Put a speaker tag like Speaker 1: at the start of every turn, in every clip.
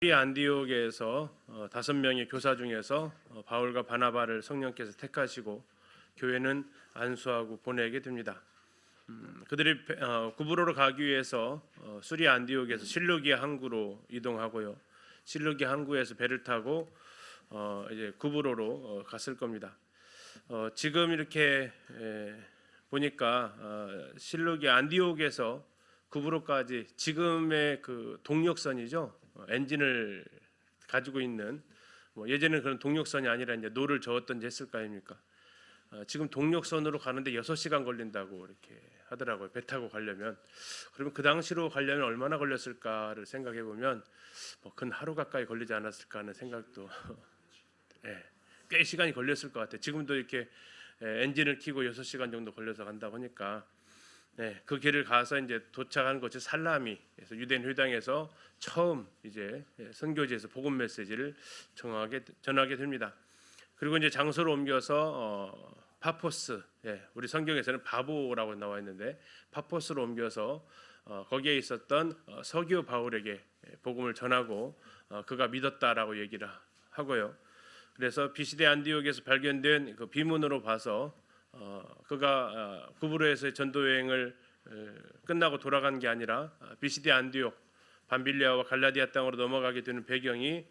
Speaker 1: 이 안디옥에서 5명의 교사 중에서 바울과 바나바를 성령께서 택하시고 교회는 안수하고 보내게 됩니다. 그들이 구브로로 가기 위해서 수리 안디옥에서 실루기아 항구로 이동하고요. 실루기아 항구에서 배를 타고 이제 구브로로 갔을 겁니다. 지금 이렇게 보니까 실루기아 안디옥에서 구브로까지 지금의 그 동력선이죠. 엔진을 가지고 있는 예전에는 그런 동력선이 아니라 이제 노를 저었던지 했을 거 아닙니까? 지금 동력선으로 가는데 6시간 걸린다고 이렇게 하더라고요. 배 타고 가려면. 그러면 그 당시로 가려면 얼마나 걸렸을까를 생각해 보면 근 하루 가까이 걸리지 않았을까 하는 생각도 꽤 시간이 걸렸을 것 같아요. 지금도 이렇게 엔진을 켜고 6시간 정도 걸려서 간다고 하니까 그 길을 가서 이제 도착한 곳이 살라미에서 유대인 회당에서 처음 이제 선교지에서 복음 메시지를 전하게 됩니다. 그리고 이제 장소를 옮겨서 파포스, 우리 성경에서는 바보라고 나와 있는데 파포스로 옮겨서 거기에 있었던 서기오 바울에게 복음을 전하고 그가 믿었다라고 얘기를 하고요. 그래서 비시대 안디옥에서 발견된 그 비문으로 봐서 그가 구브로에서의 전도 여행을 끝나고 돌아간 게 아니라 비시디 안디옥 밤빌리아와 갈라디아 땅으로 넘어가게 되는 배경이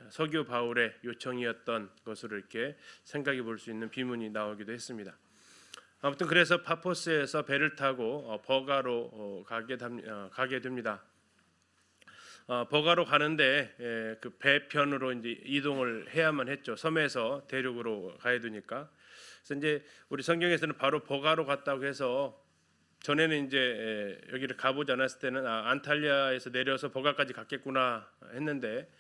Speaker 1: 서기오 바울의 요청이었던 것으로 이렇게 생각해 볼 수 있는 비문이 나오기도 했습니다. 아무튼 그래서 파포스에서 배를 타고 버가로 가게 됩니다. 버가로 가는데 그 배편으로 이제 이동을 해야만 했죠. 섬에서 대륙으로 가야 되니까. 그래서 이제 우리 성경에서는 바로 버가로 갔다고 해서 전에는 이제 여기를 가보지 않았을 때는 안탈리아에서 내려서 버가까지 갔겠구나 했는데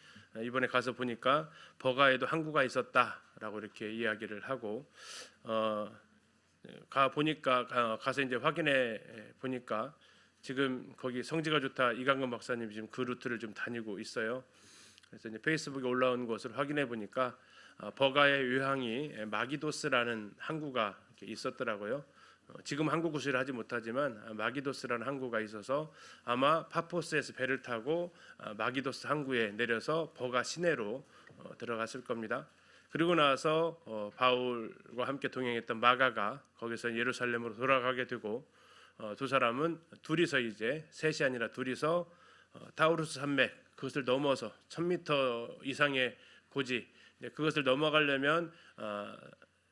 Speaker 1: 이번에 가서 보니까 버가에도 항구가 있었다라고 이렇게 이야기를 하고 가 보니까 가서 이제 확인해 보니까 지금 거기 성지가 좋다 이강근 박사님이 지금 그 루트를 좀 다니고 있어요. 그래서 이제 페이스북에 올라온 것을 확인해 보니까 버가의 유항이 마기도스라는 항구가 있었더라고요. 지금 항구 구실을 하지 못하지만 마기도스라는 항구가 있어서 아마 파포스에서 배를 타고 마기도스 항구에 내려서 버가 시내로 들어갔을 겁니다. 그리고 나서 바울과 함께 동행했던 마가가 거기서 예루살렘으로 돌아가게 되고 두 사람은 둘이서 이제 셋이 아니라 둘이서 타우루스 산맥 그것을 넘어서 1000m 이상의 고지 그것을 넘어가려면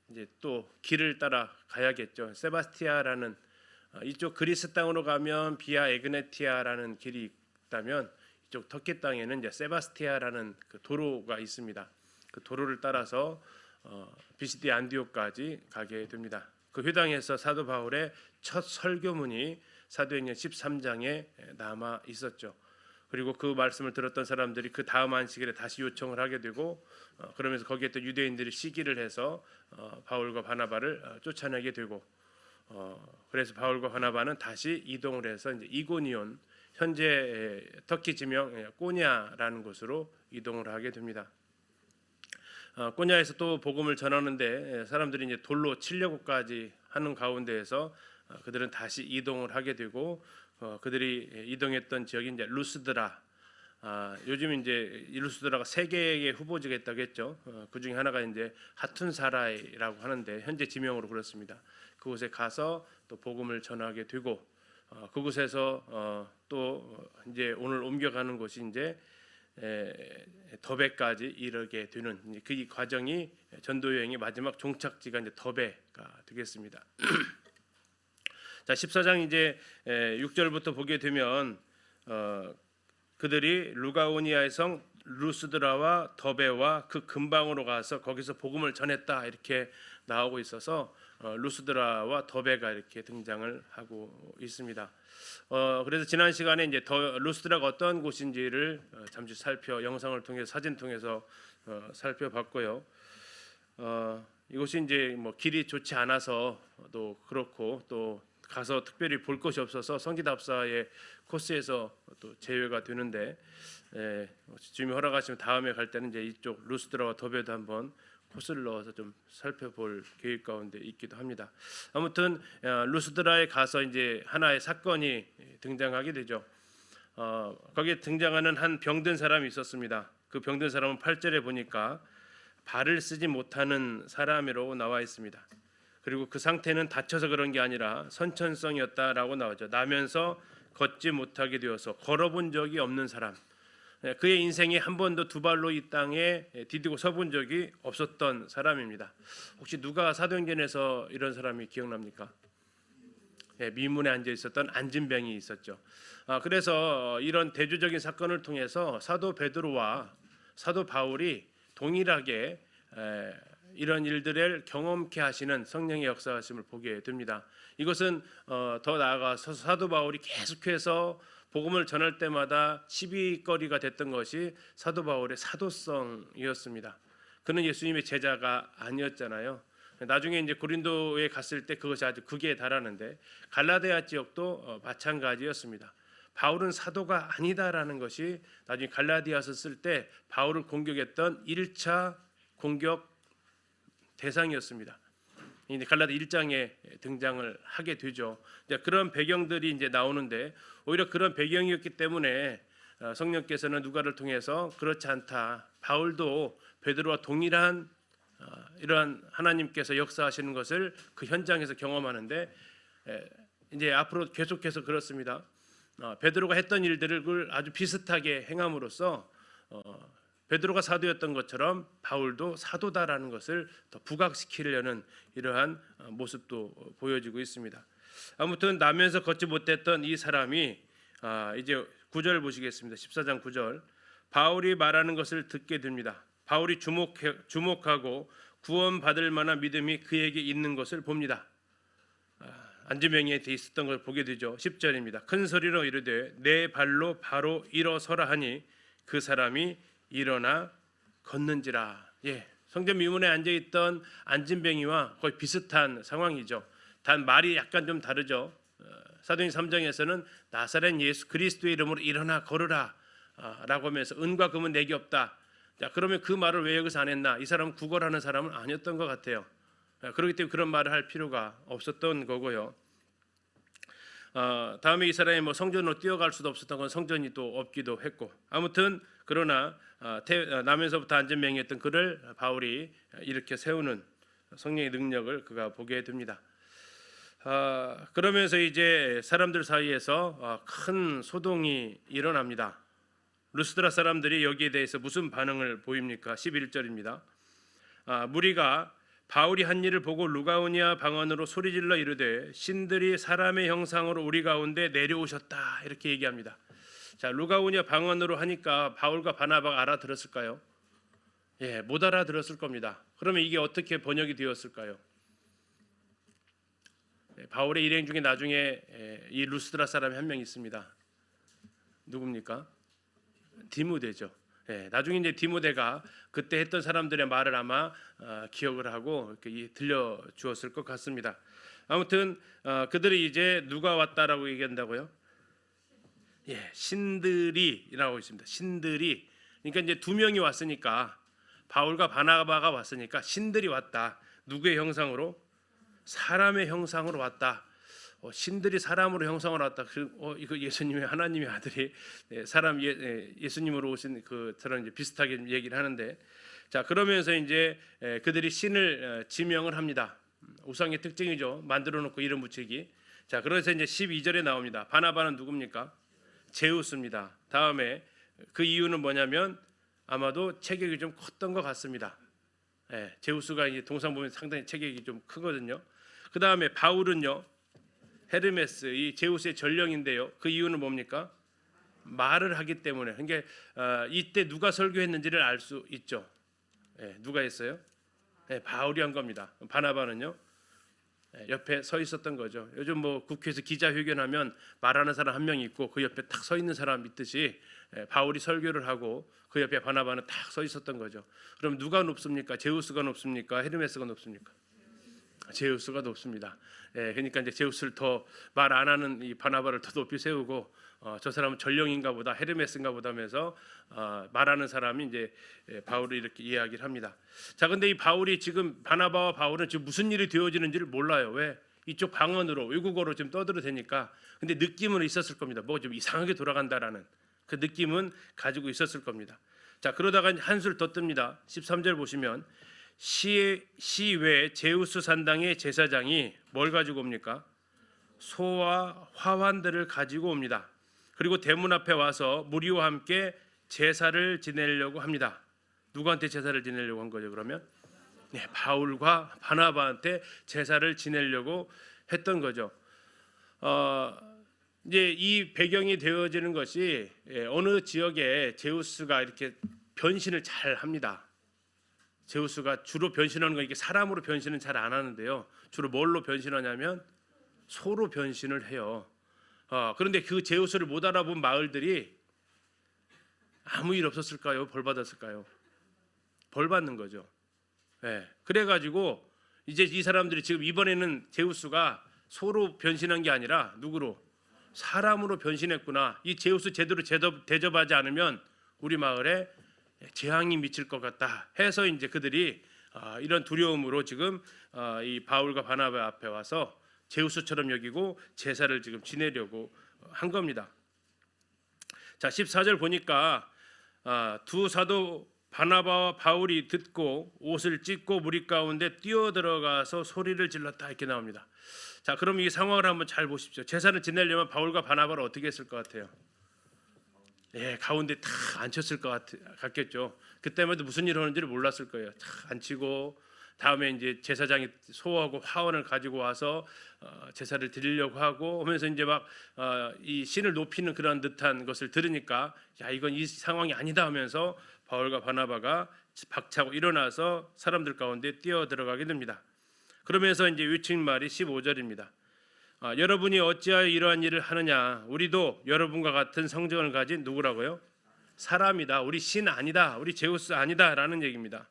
Speaker 1: 이제 또 길을 따라 가야겠죠. 세바스티아라는 이쪽 그리스 땅으로 가면 비아 에그네티아라는 길이 있다면 이쪽 터키 땅에는 이제 세바스티아라는 그 도로가 있습니다. 그 도로를 따라서 비시디 안디옥까지 가게 됩니다. 그 회당에서 사도 바울의 첫 설교문이 사도행전 13장에 남아 있었죠. 그리고 그 말씀을 들었던 사람들이 그 다음 안식일에 다시 요청을 하게 되고 그러면서 거기에 또 유대인들이 시기를 해서 바울과 바나바를 쫓아내게 되고 그래서 바울과 바나바는 다시 이동을 해서 이제 이고니온 현재 터키 지명 꼬냐라는 곳으로 이동을 하게 됩니다. 꼬냐에서 또 복음을 전하는데 사람들이 이제 돌로 치려고까지 하는 가운데에서 그들은 다시 이동을 하게 되고 그들이 이동했던 지역이 이제 루스드라. 요즘 이제 루스드라가 세계의 후보지가 있다고 했죠. 그 중에 하나가 이제 하툰사라이라고 하는데 현재 지명으로 그렇습니다. 그곳에 가서 또 복음을 전하게 되고 그곳에서 또 이제 오늘 옮겨가는 곳이 이제 더베까지 이르게 되는 그 과정이 전도 여행의 마지막 종착지가 이제 더베가 되겠습니다. 자 14장 이제 6절부터 보게 되면 그들이 루가오니아의 성 루스드라와 더베와 그 근방으로 가서 거기서 복음을 전했다 이렇게 나오고 있어서 루스드라와 더베가 이렇게 등장을 하고 있습니다. 그래서 지난 시간에 이제 루스드라가 어떤 곳인지를 잠시 영상을 통해서 사진 통해서 살펴봤고요. 이곳이 이제 뭐 길이 좋지 않아서도 그렇고 또 가서 특별히 볼 것이 없어서 성지답사의 코스에서 또 제외가 되는데 주님이 허락하시면 다음에 갈 때는 이제 이쪽 루스드라와 더베도 한번 코스를 넣어서 좀 살펴볼 계획 가운데 있기도 합니다. 아무튼 루스드라에 가서 이제 하나의 사건이 등장하게 되죠. 거기에 등장하는 한 병든 사람이 있었습니다. 그 병든 사람은 8절에 보니까 발을 쓰지 못하는 사람이라고 나와 있습니다. 그리고 그 상태는 다쳐서 그런 게 아니라 선천성이었다라고 나오죠. 나면서 걷지 못하게 되어서 걸어본 적이 없는 사람. 그의 인생에 한 번도 두 발로 이 땅에 디디고 서본 적이 없었던 사람입니다. 혹시 누가 사도행전에서 이런 사람이 기억납니까? 미문에 앉아 있었던 안진병이 있었죠. 그래서 이런 대조적인 사건을 통해서 사도 베드로와 사도 바울이 동일하게 이런 일들을 경험케 하시는 성령의 역사하심을 보게 됩니다. 이것은 더 나아가서 사도 바울이 계속해서 복음을 전할 때마다 시비거리가 됐던 것이 사도 바울의 사도성이었습니다. 그는 예수님의 제자가 아니었잖아요. 나중에 이제 고린도에 갔을 때 그것이 아주 극에 달하는데 갈라디아 지역도 마찬가지였습니다. 바울은 사도가 아니다라는 것이 나중에 갈라디아서 쓸 때 바울을 공격했던 1차 공격 대상이었습니다. 이제 갈라디아 1장에 등장을 하게 되죠. 이제 그런 배경들이 이제 나오는데 오히려 그런 배경이었기 때문에 성령께서는 누가를 통해서 그렇지 않다. 바울도 베드로와 동일한 이러한 하나님께서 역사하시는 것을 그 현장에서 경험하는데 이제 앞으로 계속해서 그렇습니다. 베드로가 했던 일들을 아주 비슷하게 행함으로써 베드로가 사도였던 것처럼 바울도 사도다라는 것을 더 부각시키려는 이러한 모습도 보여지고 있습니다. 아무튼 나면서 걷지 못했던 이 사람이 이제 9절 보시겠습니다. 14장 9절. 바울이 말하는 것을 듣게 됩니다. 바울이 주목하고 구원받을 만한 믿음이 그에게 있는 것을 봅니다. 안진병이에 돼 있었던 걸 보게 되죠. 10절입니다. 큰 소리로 이르되 내 발로 바로 일어서라 하니 그 사람이 일어나 걷는지라. 성전 미문에 앉아 있던 안진병이와 거의 비슷한 상황이죠. 단 말이 약간 좀 다르죠. 사도행전 3장에서는 나사렛 예수 그리스도의 이름으로 일어나 걸으라 라고 하면서 은과 금은 내게 없다. 자, 그러면 그 말을 왜 여기서 안 했나? 이 사람은 구걸하는 사람은 아니었던 것 같아요. 그렇기 때문에 그런 말을 할 필요가 없었던 거고요. 다음에 이 사람이 뭐 성전으로 뛰어갈 수도 없었던 건 성전이 또 없기도 했고, 아무튼 그러나 나면서부터 안진병이었던 그를 바울이 이렇게 세우는 성령의 능력을 그가 보게 됩니다. 그러면서 이제 사람들 사이에서 큰 소동이 일어납니다. 루스드라 사람들이 여기에 대해서 무슨 반응을 보입니까? 11절입니다. 무리가 바울이 한 일을 보고 루가오니아 방언으로 소리질러 이르되 신들이 사람의 형상으로 우리 가운데 내려오셨다 이렇게 얘기합니다. 자, 루가오니아 방언으로 하니까 바울과 바나바가 알아들었을까요? 못 알아들었을 겁니다. 그러면 이게 어떻게 번역이 되었을까요? 바울의 일행 중에 나중에 이 루스드라 사람이 한 명 있습니다. 누굽니까? 디모데죠. 나중에 이제 디모데가 그때 했던 사람들의 말을 아마 기억을 하고 이렇게 들려 주었을 것 같습니다. 아무튼 그들이 이제 누가 왔다라고 얘기한다고요? 신들이라고 있습니다. 신들이, 그러니까 이제 두 명이 왔으니까 바울과 바나바가 왔으니까 신들이 왔다. 누구의 형상으로? 사람의 형상으로 왔다. 신들이 사람으로 형상으로 왔다. 이거 예수님의 하나님의 아들이 예수님으로 오신 그처럼 이제 비슷하게 얘기를 하는데, 자, 그러면서 이제 그들이 신을 지명을 합니다. 우상의 특징이죠. 만들어 놓고 이름 붙이기. 자, 그래서 이제 12절에 나옵니다. 바나바는 누굽니까? 제우스입니다. 다음에 그 이유는 뭐냐면 아마도 체격이 좀 컸던 것 같습니다. 제우스가 이제 동상 보면 상당히 체격이 좀 크거든요. 그 다음에 바울은요, 헤르메스, 이 제우스의 전령인데요. 그 이유는 뭡니까? 말을 하기 때문에. 그러니까 이때 누가 설교했는지를 알 수 있죠. 누가 했어요? 바울이 한 겁니다. 바나바는요, 옆에 서 있었던 거죠. 요즘 뭐 국회에서 기자회견하면 말하는 사람 한 명 있고 그 옆에 딱 서 있는 사람 있듯이 바울이 설교를 하고 그 옆에 바나바는 딱 서 있었던 거죠. 그럼 누가 높습니까? 제우스가 높습니까? 헤르메스가 높습니까? 제우스가 높습니다. 그러니까 이제 제우스를 더 말 안 하는 이 바나바를 더 높이 세우고 저 사람은 전령인가 보다, 헤르메스인가 보다 하면서 말하는 사람이 이제 바울을 이렇게 이야기를 합니다. 자, 근데 이 바울이 지금 바나바와 바울은 지금 무슨 일이 되어지는지를 몰라요. 왜? 이쪽 방언으로 외국어로 좀 떠들어대니까 근데 느낌은 있었을 겁니다. 뭐 좀 이상하게 돌아간다라는 그 느낌은 가지고 있었을 겁니다. 자, 그러다가 한술 더 뜹니다. 13절 보시면 시외 제우스 산당의 제사장이 뭘 가지고 옵니까? 소와 화환들을 가지고 옵니다. 그리고 대문 앞에 와서 무리와 함께 제사를 지내려고 합니다. 누구한테 제사를 지내려고 한 거죠? 그러면 네, 바울과 바나바한테 제사를 지내려고 했던 거죠. 이제 이 배경이 되어지는 것이 어느 지역에 제우스가 이렇게 변신을 잘 합니다. 제우스가 주로 변신하는 거 이게 사람으로 변신은 잘 안 하는데요. 주로 뭘로 변신하냐면 소로 변신을 해요. 그런데 그 제우스를 못 알아본 마을들이 아무 일 없었을까요? 벌 받았을까요? 벌 받는 거죠. 네. 그래가지고 이제 이 사람들이 지금 이번에는 제우스가 소로 변신한 게 아니라 누구로? 사람으로 변신했구나. 이 제우스 제대로 대접하지 않으면 우리 마을에 재앙이 미칠 것 같다 해서 이제 그들이 이런 두려움으로 지금 이 바울과 바나바 앞에 와서 제우스처럼 여기고 제사를 지금 지내려고 한 겁니다. 자, 14절 보니까 두 사도 바나바와 바울이 듣고 옷을 찢고 무리 가운데 뛰어들어가서 소리를 질렀다 이렇게 나옵니다. 자, 그럼 이 상황을 한번 잘 보십시오. 제사를 지내려면 바울과 바나바를 어떻게 했을 것 같아요? 예, 가운데 다 앉혔을 것 같겠죠. 그때만 해도 무슨 일 하는지를 몰랐을 거예요. 다 앉히고 다음에 이제 제사장이 소하고 화원을 가지고 와서 제사를 드리려고 하고 하면서 이제 막 이 신을 높이는 그런 듯한 것을 들으니까 야, 이건 이 상황이 아니다 하면서 바울과 바나바가 박차고 일어나서 사람들 가운데 뛰어 들어가게 됩니다. 그러면서 이제 외친 말이 15절입니다. 여러분이 어찌하여 이러한 일을 하느냐? 우리도 여러분과 같은 성정을 가진 누구라고요? 사람이다. 우리 신 아니다. 우리 제우스 아니다라는 얘기입니다.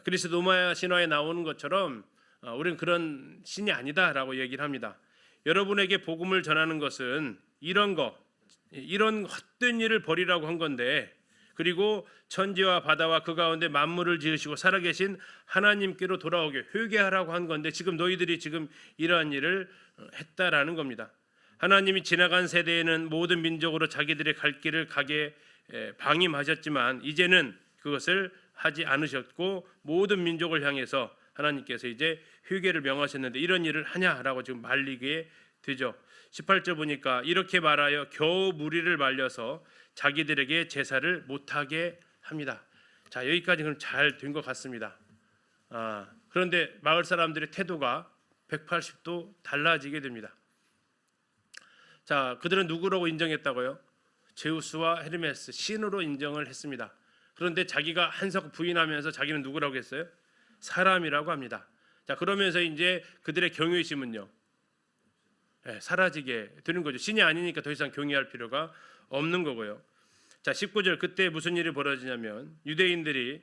Speaker 1: 그리스 로마 신화에 나오는 것처럼 우리는 그런 신이 아니다라고 얘기를 합니다. 여러분에게 복음을 전하는 것은 이런 헛된 일을 벌이라고 한 건데, 그리고 천지와 바다와 그 가운데 만물을 지으시고 살아계신 하나님께로 돌아오게 회개하라고 한 건데 지금 너희들이 지금 이러한 일을 했다라는 겁니다. 하나님이 지나간 세대에는 모든 민족으로 자기들의 갈 길을 가게 방임하셨지만 이제는 그것을 하지 않으셨고 모든 민족을 향해서 하나님께서 이제 회개를 명하셨는데 이런 일을 하냐라고 지금 말리게 되죠. 18절 보니까 이렇게 말하여 겨우 무리를 말려서 자기들에게 제사를 못하게 합니다. 자, 여기까지 그럼 잘 된 것 같습니다. 그런데 마을 사람들의 태도가 180도 달라지게 됩니다. 자, 그들은 누구라고 인정했다고요? 제우스와 헤르메스 신으로 인정을 했습니다. 그런데 자기가 한석 부인하면서 자기는 누구라고 했어요? 사람이라고 합니다. 자, 그러면서 이제 그들의 경외심은요, 사라지게 되는 거죠. 신이 아니니까 더 이상 경외할 필요가 없는 거고요. 자, 19절 그때 무슨 일이 벌어지냐면 유대인들이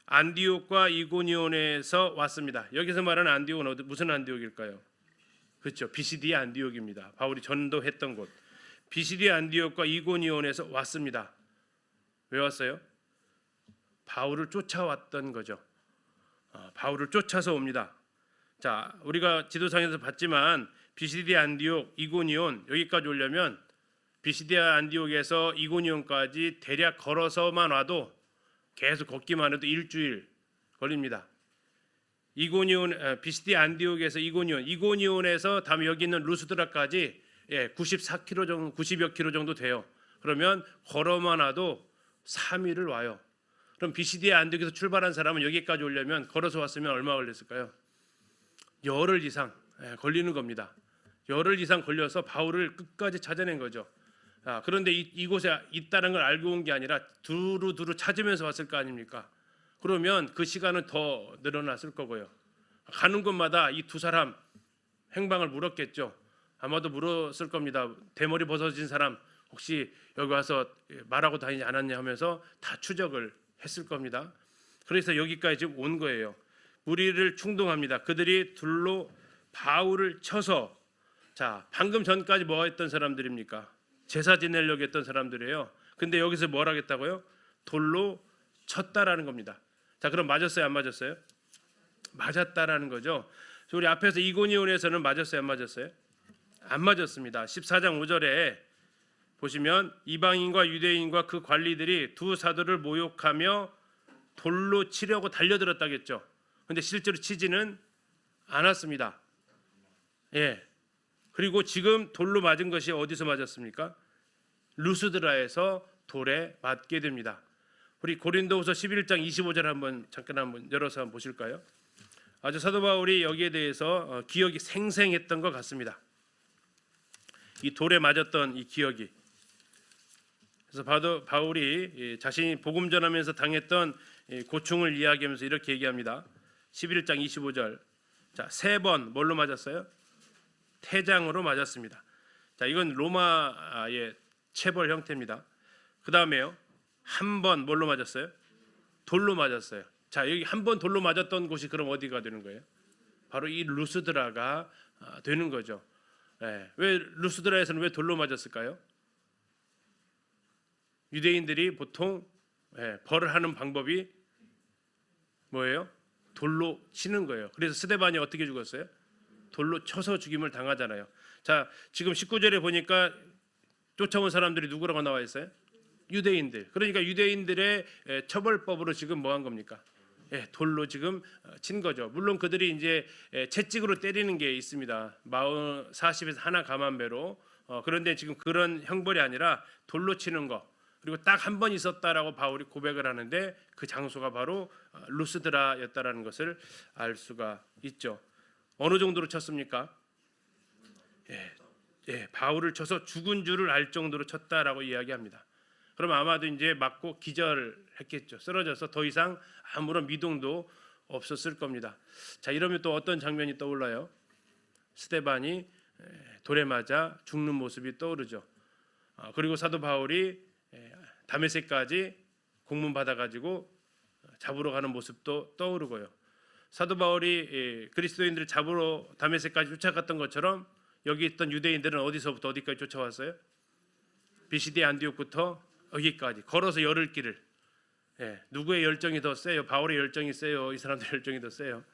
Speaker 1: 안디옥과 이고니온에서 왔습니다. 여기서 말하는 안디옥은 무슨 안디옥일까요? 그렇죠. 비시디아 안디옥입니다. 바울이 전도했던 곳. 비시디아 안디옥과 이고니온에서 왔습니다. 왜 왔어요? 바울을 쫓아왔던 거죠. 바울을 쫓아서 옵니다. 자, 우리가 지도상에서 봤지만 비시디아 안디옥, 이고니온 여기까지 오려면 비시디아 안디옥에서 이고니온까지 대략 걸어서만 와도 계속 걷기만 해도 일주일 걸립니다. 비시디아 안디옥에서 이고니온에서 다음에 여기 있는 루스드라까지 94km 정도, 90여 킬로 정도 돼요. 그러면 걸어만 와도 3일을 와요. 그럼 비시디아 안디옥에서 출발한 사람은 여기까지 오려면 걸어서 왔으면 얼마 걸렸을까요? 열흘 이상 걸리는 겁니다. 열흘 이상 걸려서 바울을 끝까지 찾아낸 거죠. 그런데 이곳에 있다는 걸 알고 온 게 아니라 두루두루 찾으면서 왔을 거 아닙니까? 그러면 그 시간은 더 늘어났을 거고요. 가는 곳마다 이 두 사람 행방을 물었겠죠. 아마도 물었을 겁니다. 대머리 벗어진 사람 혹시 여기 와서 말하고 다니지 않았냐 하면서 다 추적을 했을 겁니다. 그래서 여기까지 지금 온 거예요. 무리를 충동합니다. 그들이 둘로 바울을 쳐서, 자, 방금 전까지 뭐 했던 사람들입니까? 제사 지내려고 했던 사람들이에요. 근데 여기서 뭘 하겠다고요? 돌로 쳤다라는 겁니다. 자, 그럼 맞았어요, 안 맞았어요? 맞았다라는 거죠. 우리 앞에서 이고니온에서는 맞았어요, 안 맞았어요? 안 맞았습니다. 14장 5절에 보시면 이방인과 유대인과 그 관리들이 두 사도를 모욕하며 돌로 치려고 달려들었다겠죠. 근데 실제로 치지는 않았습니다. 예. 그리고 지금 돌로 맞은 것이 어디서 맞았습니까? 루스드라에서 돌에 맞게 됩니다. 우리 고린도후서 11장 25절 잠깐 열어서 한번 보실까요? 아주 사도 바울이 여기에 대해서 기억이 생생했던 것 같습니다. 이 돌에 맞았던 이 기억이. 그래서 바울이 자신이 복음 전하면서 당했던 고충을 이야기하면서 이렇게 얘기합니다. 11장 25절. 자, 3번 뭘로 맞았어요? 태장으로 맞았습니다. 자, 이건 로마의 체벌 형태입니다. 그 다음에요, 한 번 뭘로 맞았어요? 돌로 맞았어요. 자, 여기 한 번 돌로 맞았던 곳이 그럼 어디가 되는 거예요? 바로 이 루스드라가 되는 거죠. 왜 루스드라에서는 왜 돌로 맞았을까요? 유대인들이 보통 벌을 하는 방법이 뭐예요? 돌로 치는 거예요. 그래서 스데반이 어떻게 죽었어요? 돌로 쳐서 죽임을 당하잖아요. 자, 지금 19절에 보니까 쫓아온 사람들이 누구라고 나와 있어요? 유대인들. 그러니까 유대인들의 처벌법으로 지금 뭐 한 겁니까? 돌로 지금 친 거죠. 물론 그들이 이제 채찍으로 때리는 게 있습니다. 40에서 하나 감한배로. 그런데 지금 그런 형벌이 아니라 돌로 치는 거. 그리고 딱 한 번 있었다라고 바울이 고백을 하는데 그 장소가 바로 루스드라였다라는 것을 알 수가 있죠. 어느 정도로 쳤습니까? 바울을 쳐서 죽은 줄을 알 정도로 쳤다라고 이야기합니다. 그럼 아마도 이제 맞고 기절했겠죠. 쓰러져서 더 이상 아무런 미동도 없었을 겁니다. 자, 이러면 또 어떤 장면이 떠올라요? 스데반이 돌에 맞아 죽는 모습이 떠오르죠. 그리고 사도 바울이 다메섹까지 공문 받아가지고 잡으러 가는 모습도 떠오르고요. 사도 바울이 그리스도인들을 잡으러 다메섹까지 쫓아갔던 것처럼 여기 있던 유대인들은 어디서부터 어디까지 쫓아왔어요? 비시디 안디옥부터 여기까지 걸어서 열흘 길을. 누구의 열정이 더 세요? 바울의 열정이 세요? 이 사람들의 열정이 더 세요?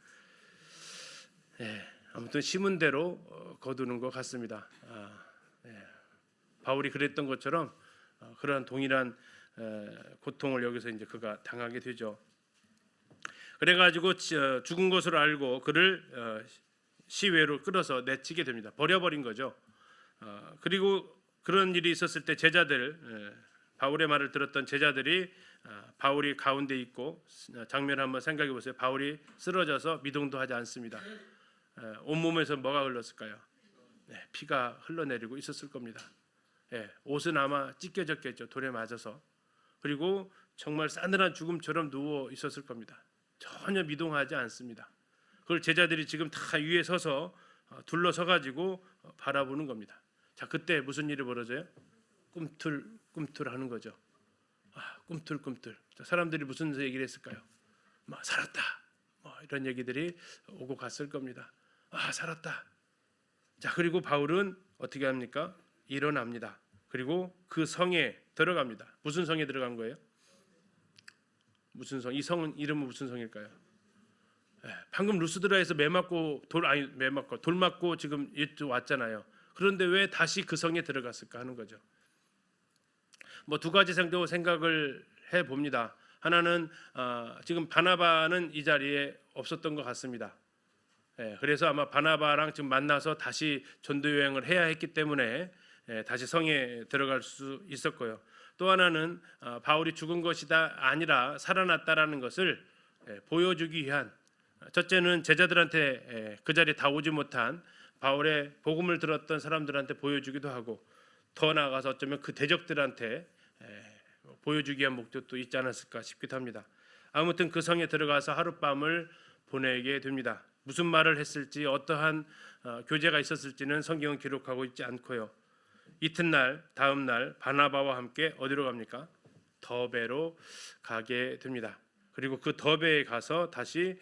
Speaker 1: 아무튼 심은 대로 거두는 것 같습니다. 바울이 그랬던 것처럼 그러한 동일한 고통을 여기서 이제 그가 당하게 되죠. 그래가지고 죽은 것으로 알고 그를 시외로 끌어서 내치게 됩니다. 버려버린 거죠. 그리고 그런 일이 있었을 때 제자들, 바울의 말을 들었던 제자들이 바울이 가운데 있고 장면 한번 생각해 보세요. 바울이 쓰러져서 미동도 하지 않습니다. 온몸에서 뭐가 흘렀을까요? 피가 흘러내리고 있었을 겁니다. 옷은 아마 찢겨졌겠죠. 돌에 맞아서. 그리고 정말 싸늘한 죽음처럼 누워 있었을 겁니다. 전혀 미동하지 않습니다. 그걸 제자들이 지금 다 위에 서서 둘러서 가지고 바라보는 겁니다. 자, 그때 무슨 일이 벌어져요? 꿈틀꿈틀 하는 거죠. 꿈틀꿈틀. 자, 사람들이 무슨 얘기를 했을까요? 살았다. 이런 얘기들이 오고 갔을 겁니다. 살았다. 자, 그리고 바울은 어떻게 합니까? 일어납니다. 그리고 그 성에 들어갑니다. 무슨 성에 들어간 거예요? 무슨 성? 이 성은 이름은 무슨 성일까요? 방금 루스드라에서 돌 맞고 지금 이쪽 왔잖아요. 그런데 왜 다시 그 성에 들어갔을까 하는 거죠. 두 가지 생각을 해 봅니다. 하나는 지금 바나바는 이 자리에 없었던 것 같습니다. 그래서 아마 바나바랑 지금 만나서 다시 전도 여행을 해야 했기 때문에 다시 성에 들어갈 수 있었고요. 또 하나는 바울이 죽은 것이다 아니라 살아났다라는 것을 보여주기 위한, 첫째는 제자들한테 그 자리에 다 오지 못한 바울의 복음을 들었던 사람들한테 보여주기도 하고, 더 나아가서 어쩌면 그 대적들한테 보여주기 위한 목적도 있지 않았을까 싶기도 합니다. 아무튼 그 성에 들어가서 하룻밤을 보내게 됩니다. 무슨 말을 했을지, 어떠한 교제가 있었을지는 성경은 기록하고 있지 않고요. 이튿날 다음 날 바나바와 함께 어디로 갑니까? 더베로 가게 됩니다. 그리고 그 더베에 가서 다시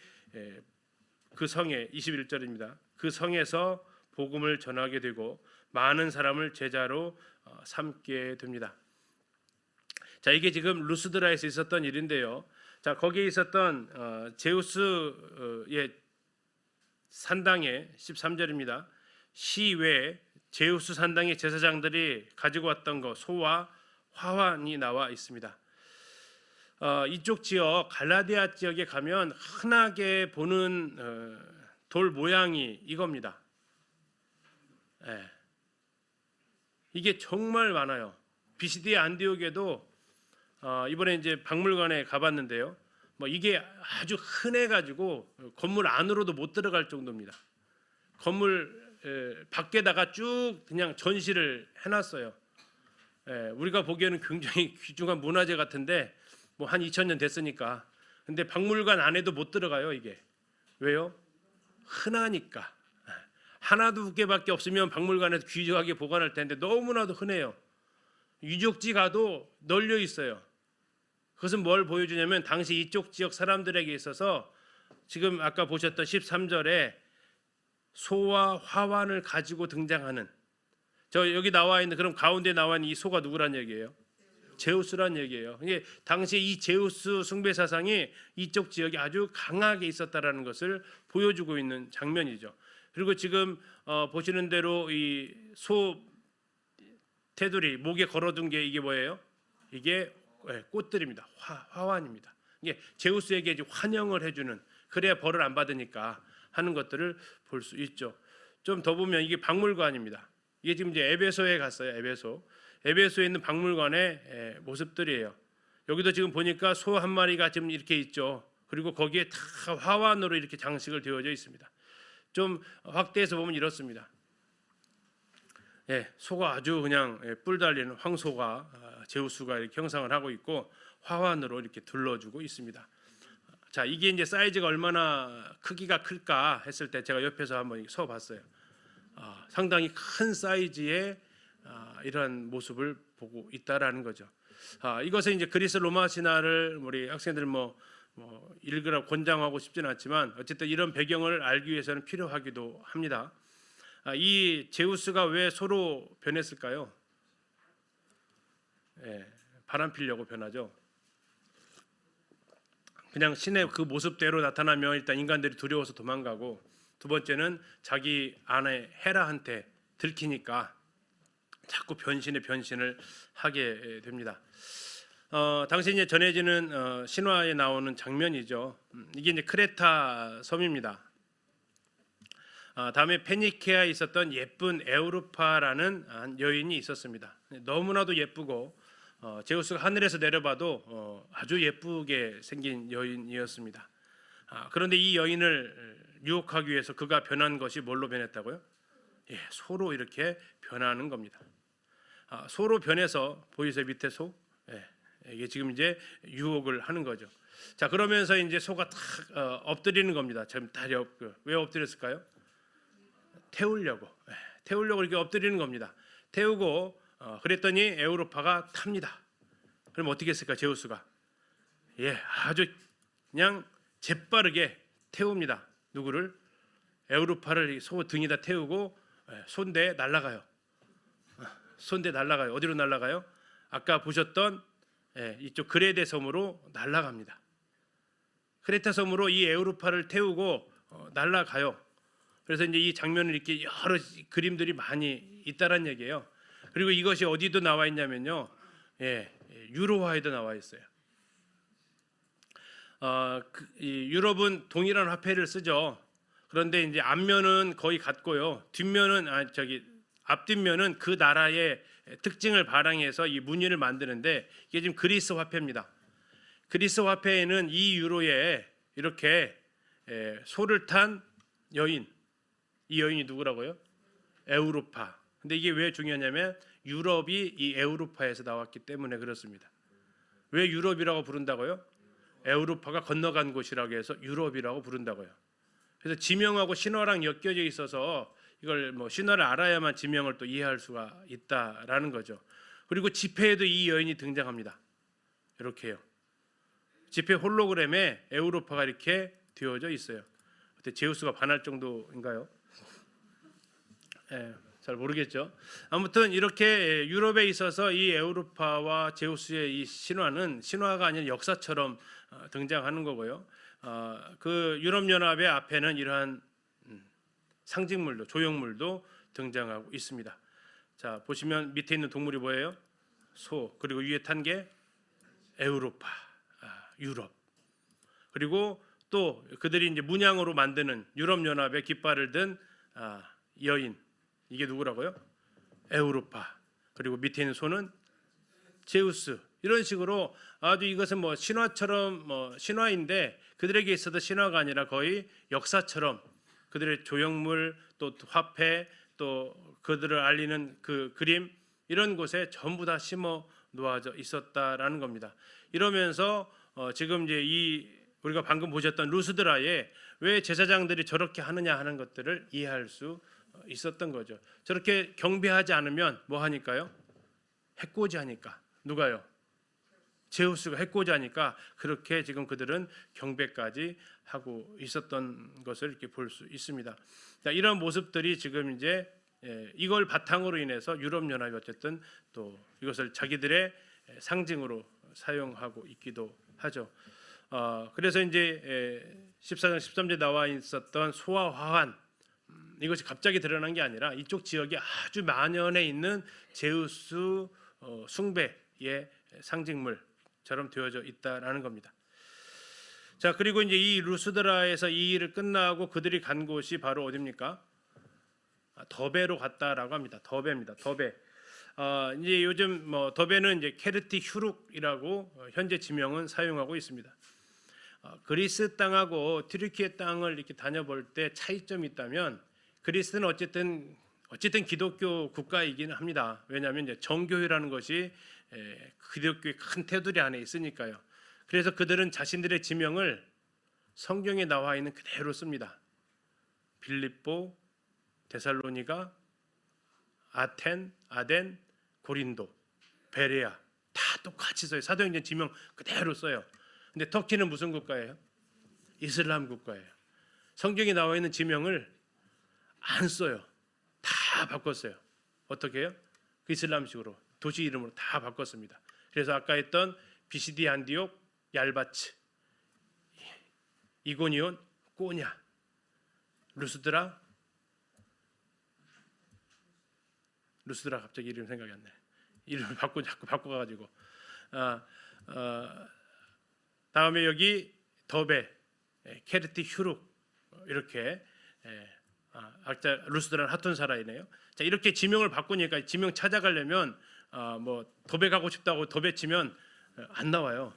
Speaker 1: 그 성에 21절입니다. 그 성에서 복음을 전하게 되고 많은 사람을 제자로 삼게 됩니다. 자, 이게 지금 루스드라에서 있었던 일인데요. 자, 거기에 있었던 제우스의 산당에 13절입니다. 시외에 제우스 산당의 제사장들이 가지고 왔던 것 소와 화환이 나와 있습니다. 이쪽 지역 갈라디아 지역에 가면 흔하게 보는 돌 모양이 이겁니다. 이게 정말 많아요. 비시디의 안디옥에도 이번에 이제 박물관에 가봤는데요. 뭐 이게 아주 흔해가지고 건물 안으로도 못 들어갈 정도입니다. 건물 밖에다가 쭉 그냥 전시를 해놨어요. 우리가 보기에는 굉장히 귀중한 문화재 같은데 뭐 한 2000년 됐으니까. 근데 박물관 안에도 못 들어가요. 이게 왜요? 흔하니까. 하나 두 개밖에 없으면 박물관에서 귀중하게 보관할 텐데 너무나도 흔해요. 유적지 가도 널려 있어요. 그것은 뭘 보여주냐면 당시 이쪽 지역 사람들에게 있어서 지금 아까 보셨던 13절에 소와 화환을 가지고 등장하는 저 여기 나와 있는 그럼 가운데 나와 있는 이 소가 누구란 얘기예요? 제우스란 얘기예요. 이게 당시 이 제우스 숭배 사상이 이쪽 지역에 아주 강하게 있었다라는 것을 보여주고 있는 장면이죠. 그리고 지금 보시는 대로 이 소 테두리 목에 걸어둔 게 이게 뭐예요? 이게 꽃들입니다. 화환입니다. 이게 제우스에게 이제 환영을 해주는 그래야 벌을 안 받으니까 하는 것들을 볼 수 있죠. 좀 더 보면 이게 박물관입니다. 이게 지금 이제 에베소에 갔어요. 에베소에 있는 박물관의 모습들이에요. 여기도 지금 보니까 소 한 마리가 지금 이렇게 있죠. 그리고 거기에 다 화환으로 이렇게 장식을 되어져 있습니다. 좀 확대해서 보면 이렇습니다. 소가 아주 그냥 뿔 달리는 황소가 제우스가 이렇게 형상을 하고 있고 화환으로 이렇게 둘러주고 있습니다. 자, 이게 이제 사이즈가 얼마나 크기가 클까 했을 때 제가 옆에서 한번 서봤어요. 상당히 큰 사이즈의 이러한 모습을 보고 있다라는 거죠. 이것은 이제 그리스 로마 신화를 우리 학생들 뭐 읽으라고 권장하고 싶지는 않지만 어쨌든 이런 배경을 알기 위해서는 필요하기도 합니다. 이 제우스가 왜 소로 변했을까요? 바람 피려고 변하죠. 그냥 신의 그 모습대로 나타나면 일단 인간들이 두려워서 도망가고, 두 번째는 자기 아내 헤라한테 들키니까 자꾸 변신을 하게 됩니다. 당시 이제 전해지는 신화에 나오는 장면이죠. 이게 이제 크레타 섬입니다. 다음에 페니케아에 있었던 예쁜 에우르파라는 한 여인이 있었습니다. 너무나도 예쁘고 제우스가 하늘에서 내려봐도 아주 예쁘게 생긴 여인이었습니다. 그런데 이 여인을 유혹하기 위해서 그가 변한 것이 뭘로 변했다고요? 소로 이렇게 변하는 겁니다. 소로 변해서 보이세요? 밑에 소? 이게 지금 이제 유혹을 하는 거죠. 자, 그러면서 이제 소가 탁 엎드리는 겁니다. 지금 다리 왜 엎드렸을까요? 태우려고 이렇게 엎드리는 겁니다. 태우고 그랬더니 에우로파가 탑니다. 그럼 어떻게 했을까? 제우스가 아주 그냥 재빠르게 태웁니다. 누구를? 에우로파를 소 등에다 태우고 손대 날아가요. 어디로 날아가요? 아까 보셨던 이쪽 그레데 섬으로 날아갑니다. 크레타 섬으로 이 에우로파를 태우고 날아가요. 그래서 이제 이 장면을 이렇게 여러 그림들이 많이 있다란 얘기예요. 그리고 이것이 어디도 나와 있냐면요, 유로화에도 나와 있어요. 이 유럽은 동일한 화폐를 쓰죠. 그런데 이제 앞면은 거의 같고요, 뒷면은 앞뒷면은 그 나라의 특징을 발행해서 이 무늬를 만드는데 이게 지금 그리스 화폐입니다. 그리스 화폐에는 이 유로에 이렇게 소를 탄 여인, 이 여인이 누구라고요? 에우로파. 근데 이게 왜 중요하냐면 유럽이 이 에우로파에서 나왔기 때문에 그렇습니다. 왜 유럽이라고 부른다고요? 에우로파가 건너간 곳이라고 해서 유럽이라고 부른다고요. 그래서 지명하고 신화랑 엮여져 있어서 이걸 뭐 신화를 알아야만 지명을 또 이해할 수가 있다라는 거죠. 그리고 지폐에도 이 여인이 등장합니다. 이렇게요. 지폐 홀로그램에 에우로파가 이렇게 되어져 있어요. 그때 제우스가 반할 정도인가요? 잘 모르겠죠. 아무튼 이렇게 유럽에 있어서 이 에우로파와 제우스의 이 신화는 신화가 아닌 역사처럼 등장하는 거고요. 그 유럽 연합의 앞에는 이러한 상징물도 조형물도 등장하고 있습니다. 자, 보시면 밑에 있는 동물이 뭐예요? 소. 그리고 위에 탄 게 에우로파, 유럽. 그리고 또 그들이 이제 문양으로 만드는 유럽 연합의 깃발을 든 여인, 이게 누구라고요? 에우로파. 그리고 밑에 있는 소는 제우스. 이런 식으로 아주 이것은 뭐 신화처럼 신화인데 그들에게 있어도 신화가 아니라 거의 역사처럼 그들의 조형물 또 화폐 또 그들을 알리는 그 그림 이런 곳에 전부 다 심어 놓아져 있었다라는 겁니다. 이러면서 지금 이제 이 우리가 방금 보셨던 루스드라에 왜 제사장들이 저렇게 하느냐 하는 것들을 이해할 수 있었던 거죠. 저렇게 경배하지 않으면 뭐 하니까요? 해코지하니까. 누가요? 제우스가 해코지하니까 그렇게 지금 그들은 경배까지 하고 있었던 것을 이렇게 볼 수 있습니다. 자, 이런 모습들이 지금 이제 이걸 바탕으로 인해서 유럽 연합이 어쨌든 또 이것을 자기들의 상징으로 사용하고 있기도 하죠. 그래서 이제 14장 13절 나와 있었던 소와 화환 이것이 갑자기 드러난 게 아니라 이쪽 지역에 아주 만연해 있는 제우스 숭배의 상징물처럼 되어져 있다라는 겁니다. 자, 그리고 이제 이 루스드라에서 이 일을 끝나고 그들이 간 곳이 바로 어디입니까? 더베로 갔다라고 합니다. 더베입니다. 더베. 이제 요즘 더베는 이제 케르티 휴룩이라고 현재 지명은 사용하고 있습니다. 그리스 땅하고 튀르키예 땅을 이렇게 다녀볼 때 차이점이 있다면 그리스는 어쨌든 기독교 국가이기는 합니다. 왜냐하면 이제 정교회라는 것이 기독교의 큰 테두리 안에 있으니까요. 그래서 그들은 자신들의 지명을 성경에 나와 있는 그대로 씁니다. 빌립보, 데살로니가, 아텐, 아덴, 고린도, 베레아 다 똑같이 써요. 사도행전 지명 그대로 써요. 근데 터키는 무슨 국가예요? 이슬람 국가예요. 성경에 나와 있는 지명을 안 써요. 다 바꿨어요. 어떻게 해요? 그 이슬람식으로 도시 이름으로 다 바꿨습니다. 그래서 아까 했던 비시디 안디옥, 얄바츠, 이고니온, 꼬냐, 루스드라 갑자기 이름 생각이 안 나요. 이름을 자꾸 바꿔가지고 다음에 여기 더베, 케르티 휴룩 이렇게 루스드라는 하툰사라이네요. 자, 이렇게 지명을 바꾸니까 지명 찾아가려면 더베 가고 싶다고 더베 치면 안 나와요.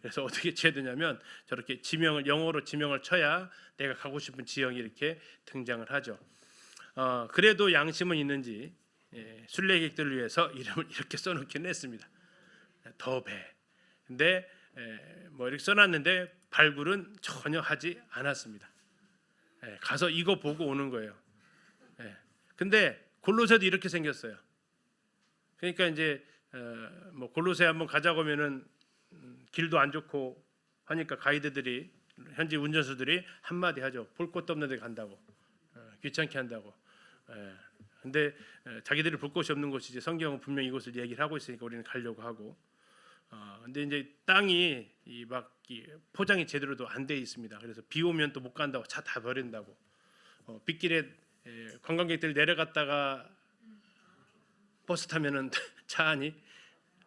Speaker 1: 그래서 어떻게 쳐야 되냐면 저렇게 영어로 지명을 쳐야 내가 가고 싶은 지형이 이렇게 등장을 하죠. 그래도 양심은 있는지 순례객들을 위해서 이름을 이렇게 써놓기는 했습니다. 더베. 근데 이렇게 써놨는데 발굴은 전혀 하지 않았습니다. 가서 이거 보고 오는 거예요. 근데 골로새도 이렇게 생겼어요. 그러니까 이제 골로새 한번 가자고 하면은 길도 안 좋고 하니까 가이드들이 현지 운전수들이 한마디 하죠. 볼 것도 없는 데 간다고. 귀찮게 한다고. 근데 자기들이 볼 곳이 없는 곳이지 성경은 분명히 이곳을 얘기를 하고 있으니까 우리는 가려고 하고. 근데 이제 땅이 포장이 제대로도 안 돼 있습니다. 그래서 비 오면 또 못 간다고 차 다 버린다고. 빗길에 관광객들 내려갔다가 버스 타면은 차 안이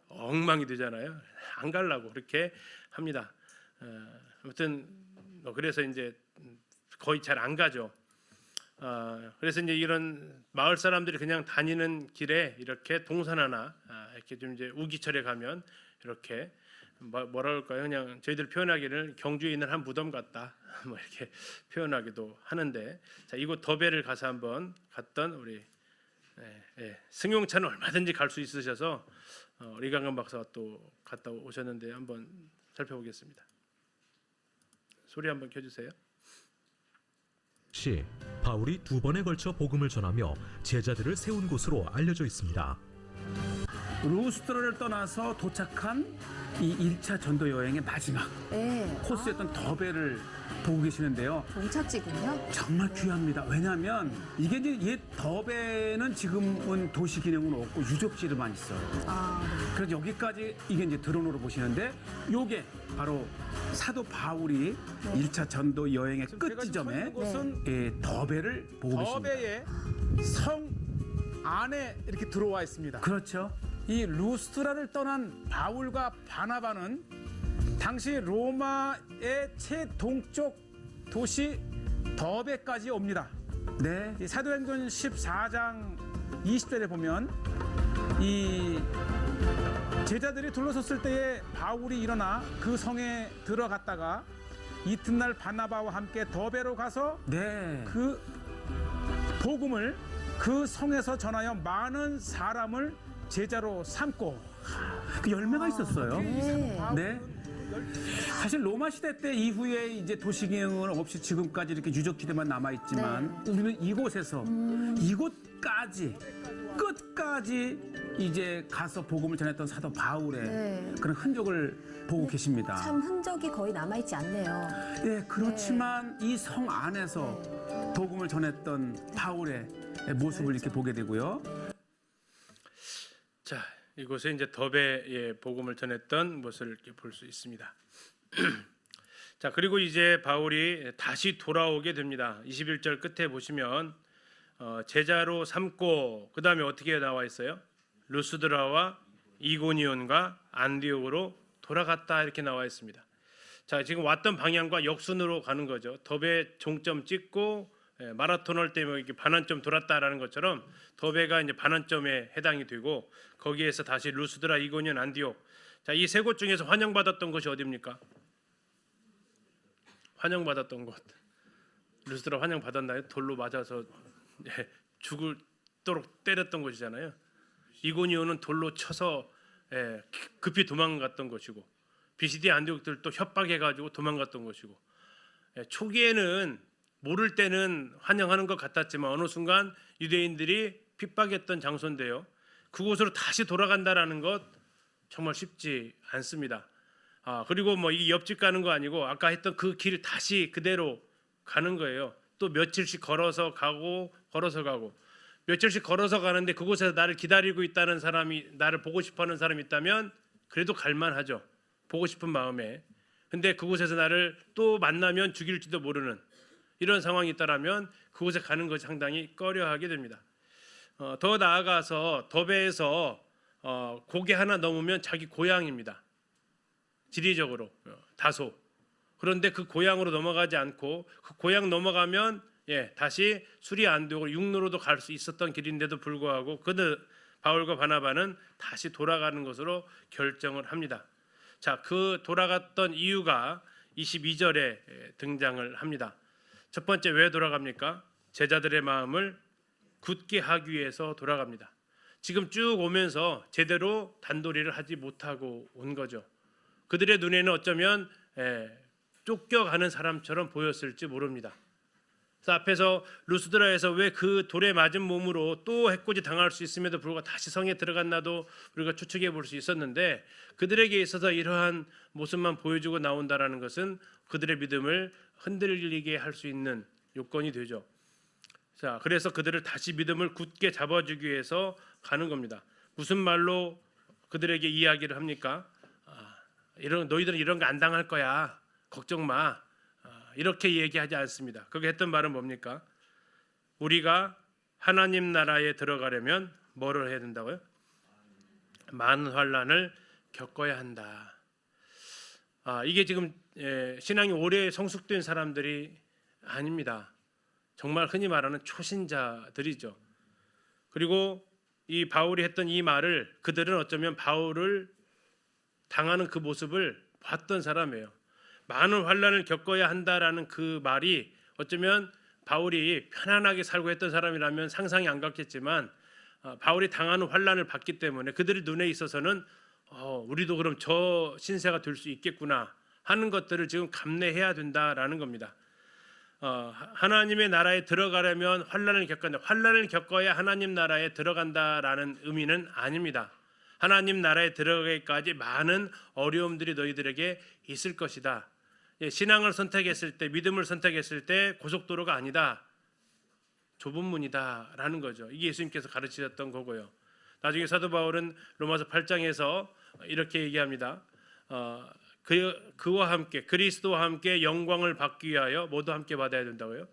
Speaker 1: 엉망이 되잖아요. 안 가려고 그렇게 합니다. 아무튼 그래서 이제 거의 잘 안 가죠. 그래서 이제 이런 마을 사람들이 그냥 다니는 길에 이렇게 동산 하나 이렇게 좀 이제 우기철에 가면 이렇게 뭐라 그럴까요? 그냥 저희들 표현하기를 경주에 있는 한 무덤 같다 이렇게 표현하기도 하는데, 자, 이곳 더베를 가서 한번 갔던 우리 승용차는 얼마든지 갈 수 있으셔서 이강근 박사가 또 갔다 오셨는데 한번 살펴보겠습니다. 소리 한번 켜주세요.
Speaker 2: 시 바울이 2번에 걸쳐 복음을 전하며 제자들을 세운 곳으로 알려져 있습니다. 루스트라를 떠나서 도착한 이 1차 전도 여행의 마지막
Speaker 3: 네.
Speaker 2: 코스였던 더베를 보고 계시는데요.
Speaker 3: 종착지군요.
Speaker 2: 정말 귀합니다. 왜냐하면 이게 이제 옛 더베는 지금은 도시 기능은 없고 유적지로만 있어요. 그래서 여기까지 이게 이제 드론으로 보시는데 요게 바로 사도 바울이 1차 전도 여행의 끝 지점에 더베를 보고 계십니다.
Speaker 4: 더베의 성 안에 이렇게 들어와 있습니다.
Speaker 2: 그렇죠.
Speaker 4: 이 루스트라를 떠난 바울과 바나바는 당시 로마의 최동쪽 도시 더베까지 옵니다.
Speaker 2: 네.
Speaker 4: 이 사도행전 14장 20절에 보면 이 제자들이 둘러섰을 때에 바울이 일어나 그 성에 들어갔다가 이튿날 바나바와 함께 더베로 가서
Speaker 2: 네.
Speaker 4: 그 복음을 그 성에서 전하여 많은 사람을 제자로 삼고
Speaker 2: 그 열매가 있었어요.
Speaker 3: 네.
Speaker 2: 네. 사실 로마 시대 때 이후에 이제 도시기능은 없이 지금까지 이렇게 유적지들만 남아 있지만 우리는 이곳에서 이곳까지 끝까지 이제 가서 복음을 전했던 사도 바울의 그런 흔적을 보고 계십니다.
Speaker 3: 참 흔적이 거의 남아있지 않네요.
Speaker 2: 네, 그렇지만 이 성 안에서 복음을 전했던 바울의 모습을 이렇게 보게 되고요.
Speaker 1: 자, 이곳에 이제 더베의 복음을 전했던 모습을 이렇게 볼 수 있습니다. 자, 그리고 이제 바울이 다시 돌아오게 됩니다. 21절 끝에 보시면 제자로 삼고 그 다음에 어떻게 나와 있어요? 루스드라와 이고니온과 안디옥으로 돌아갔다 이렇게 나와 있습니다. 자, 지금 왔던 방향과 역순으로 가는 거죠. 더베 종점 찍고 마라톤 할 때 이렇게 반환점 돌았다라는 것처럼 더베가 이제 반환점에 해당이 되고 거기에서 다시 루스드라, 이고니온, 안디옥. 자, 이 세 곳 중에서 환영받았던 곳이 어디입니까? 환영받았던 곳. 루스드라 환영받았나요? 돌로 맞아서 죽을도록 때렸던 곳이잖아요. 이고니온은 돌로 쳐서 급히 도망갔던 곳이고 비시디 안디옥들도 협박해가지고 도망갔던 곳이고 초기에는 모를 때는 환영하는 것 같았지만 어느 순간 유대인들이 핍박했던 장소인데요. 그곳으로 다시 돌아간다라는 것 정말 쉽지 않습니다. 그리고 뭐 이 옆집 가는 거 아니고 아까 했던 그 길 다시 그대로 가는 거예요. 또 며칠씩 걸어서 가고 며칠씩 걸어서 가는데 그곳에서 나를 기다리고 있다는 사람이 나를 보고 싶어하는 사람이 있다면 그래도 갈만하죠. 보고 싶은 마음에. 근데 그곳에서 나를 또 만나면 죽일지도 모르는 이런 상황이 있다라면 그곳에 가는 것이 상당히 꺼려하게 됩니다. 더 나아가서 더베에서 고개 하나 넘으면 자기 고향입니다. 지리적으로 다소. 그런데 그 고향으로 넘어가지 않고 그 고향 넘어가면 다시 수리 안디옥으로 육로로도 갈 수 있었던 길인데도 불구하고 바울과 바나바는 다시 돌아가는 것으로 결정을 합니다. 자, 그 돌아갔던 이유가 22절에 등장을 합니다. 첫 번째 왜 돌아갑니까? 제자들의 마음을 굳게 하기 위해서 돌아갑니다. 지금 쭉 오면서 제대로 단도리를 하지 못하고 온 거죠. 그들의 눈에는 어쩌면 쫓겨가는 사람처럼 보였을지 모릅니다. 그래서 앞에서 루스드라에서 왜 그 돌에 맞은 몸으로 또 해코지 당할 수 있음에도 불구하고 다시 성에 들어갔나도 우리가 추측해 볼 수 있었는데 그들에게 있어서 이러한 모습만 보여주고 나온다라는 것은 그들의 믿음을 흔들리게 할 수 있는 요건이 되죠. 자, 그래서 그들을 다시 믿음을 굳게 잡아주기 위해서 가는 겁니다. 무슨 말로 그들에게 이야기를 합니까? 너희들은 이런 거 안 당할 거야. 걱정 마. 이렇게 얘기하지 않습니다. 그게 했던 말은 뭡니까? 우리가 하나님 나라에 들어가려면 뭐를 해야 된다고요? 많은 환난을 겪어야 한다. 이게 지금 신앙이 오래 성숙된 사람들이 아닙니다. 정말 흔히 말하는 초신자들이죠. 그리고 이 바울이 했던 이 말을 그들은 어쩌면 바울을 당하는 그 모습을 봤던 사람이에요. 많은 환난을 겪어야 한다라는 그 말이 어쩌면 바울이 편안하게 살고 했던 사람이라면 상상이 안 갔겠지만 바울이 당하는 환난을 봤기 때문에 그들의 눈에 있어서는 우리도 그럼 저 신세가 될 수 있겠구나 하는 것들을 지금 감내해야 된다라는 겁니다. 하나님의 나라에 들어가려면 환난을 겪어야 하나님 나라에 들어간다라는 의미는 아닙니다. 하나님 나라에 들어가기까지 많은 어려움들이 너희들에게 있을 것이다. 신앙을 선택했을 때, 믿음을 선택했을 때 고속도로가 아니다. 좁은 문이다라는 거죠. 이게 예수님께서 가르치셨던 거고요. 나중에 사도 바울은 로마서 8장에서 이렇게 얘기합니다. 그와 함께, 그리스도와 함께 영광을 받기 위하여 모두 함께 받아야 된다고요.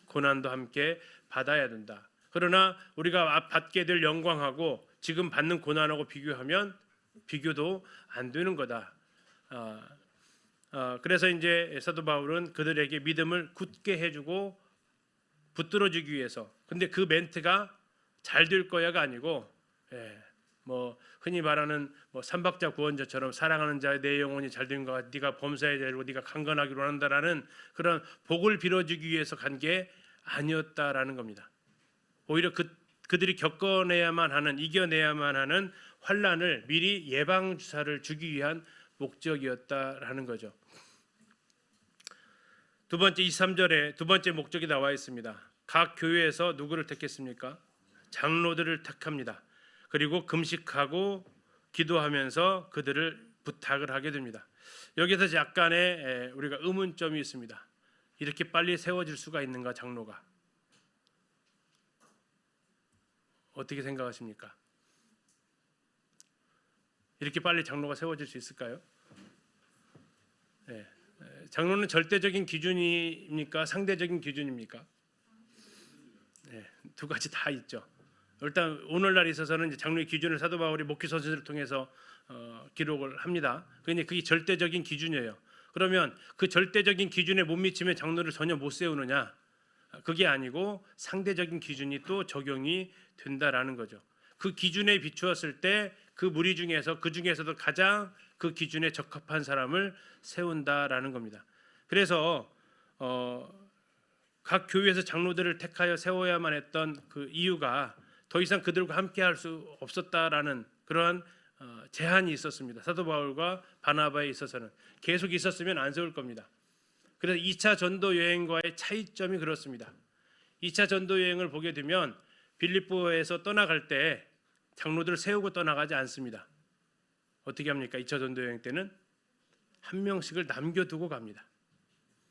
Speaker 1: 고난도 함께 받아야 된다. 그러나 우리가 받게 될 영광하고 지금 받는 고난하고 비교하면 비교도 안 되는 거다. 그래서 이제 사도 바울은 그들에게 믿음을 굳게 해주고 붙들어주기 위해서. 근데 그 멘트가 잘 될 거야가 아니고, 뭐 흔히 말하는 뭐 삼박자 구원자처럼 사랑하는 자의 내 영혼이 잘 된 것, 네가 범사에 되고 네가 강건하기로 한다라는 그런 복을 빌어주기 위해서 간 게 아니었다라는 겁니다. 오히려 그들이 겪어내야만 하는, 이겨내야만 하는 환난을 미리 예방 주사를 주기 위한 목적이었다라는 거죠. 두 번째 23절에 두 번째 목적이 나와 있습니다. 각 교회에서 누구를 택했습니까? 장로들을 택합니다. 그리고 금식하고 기도하면서 그들을 부탁을 하게 됩니다. 여기서 약간의 우리가 의문점이 있습니다. 이렇게 빨리 세워질 수가 있는가, 장로가? 어떻게 생각하십니까? 이렇게 빨리 장로가 세워질 수 있을까요? 장로는 절대적인 기준입니까? 상대적인 기준입니까? 두 가지 다 있죠. 일단 오늘날 있어서는 이제 장로의 기준을 사도 바울이 목회 서신을 통해서 기록을 합니다. 그게 절대적인 기준이에요. 그러면 그 절대적인 기준에 못 미치면 장로를 전혀 못 세우느냐? 그게 아니고 상대적인 기준이 또 적용이 된다라는 거죠. 그 기준에 비추었을 때 그 무리 중에서 그 중에서도 가장 그 기준에 적합한 사람을 세운다라는 겁니다. 그래서 각 교회에서 장로들을 택하여 세워야만 했던 그 이유가 더 이상 그들과 함께할 수 없었다라는 그러한 제한이 있었습니다. 사도 바울과 바나바에 있어서는 계속 있었으면 안 세울 겁니다. 그래서 2차 전도 여행과의 차이점이 그렇습니다. 2차 전도 여행을 보게 되면 빌립보에서 떠나갈 때 장로들을 세우고 떠나가지 않습니다. 어떻게 합니까? 2차 전도 여행 때는 한 명씩을 남겨두고 갑니다.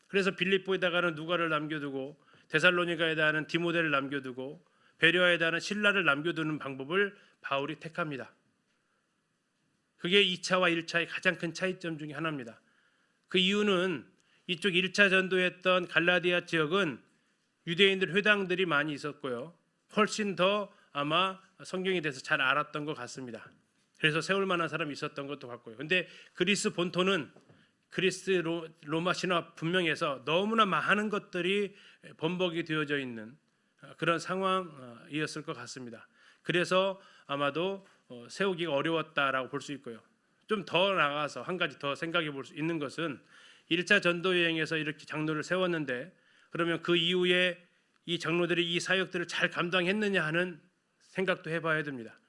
Speaker 1: 그래서 빌립보에다가는 누가를 남겨두고 데살로니가에다가는 디모데를 남겨두고 베레아에다가는 실라를 남겨두는 방법을 바울이 택합니다. 그게 2차와 1차의 가장 큰 차이점 중에 하나입니다. 그 이유는 이쪽 1차 전도했던 갈라디아 지역은 유대인들 회당들이 많이 있었고요. 훨씬 더 아마 성경에 대해서 잘 알았던 것 같습니다. 그래서 세울 만한 사람이 있었던 것도 같고요. 근데 그리스 본토는 그리스 로마 신화 분명해서 너무나 많은 것들이 범벅이 되어져 있는 그런 상황이었을 것 같습니다. 그래서 아마도 세우기가 어려웠다라고 볼 수 있고요. 좀 더 나가서 한 가지 더 생각해 볼 수 있는 것은 1차 전도 여행에서 이렇게 장로를 세웠는데 그러면 그 이후에 이 장로들이 이 사역들을 잘 감당했느냐 하는 생각도 해봐야 됩니다.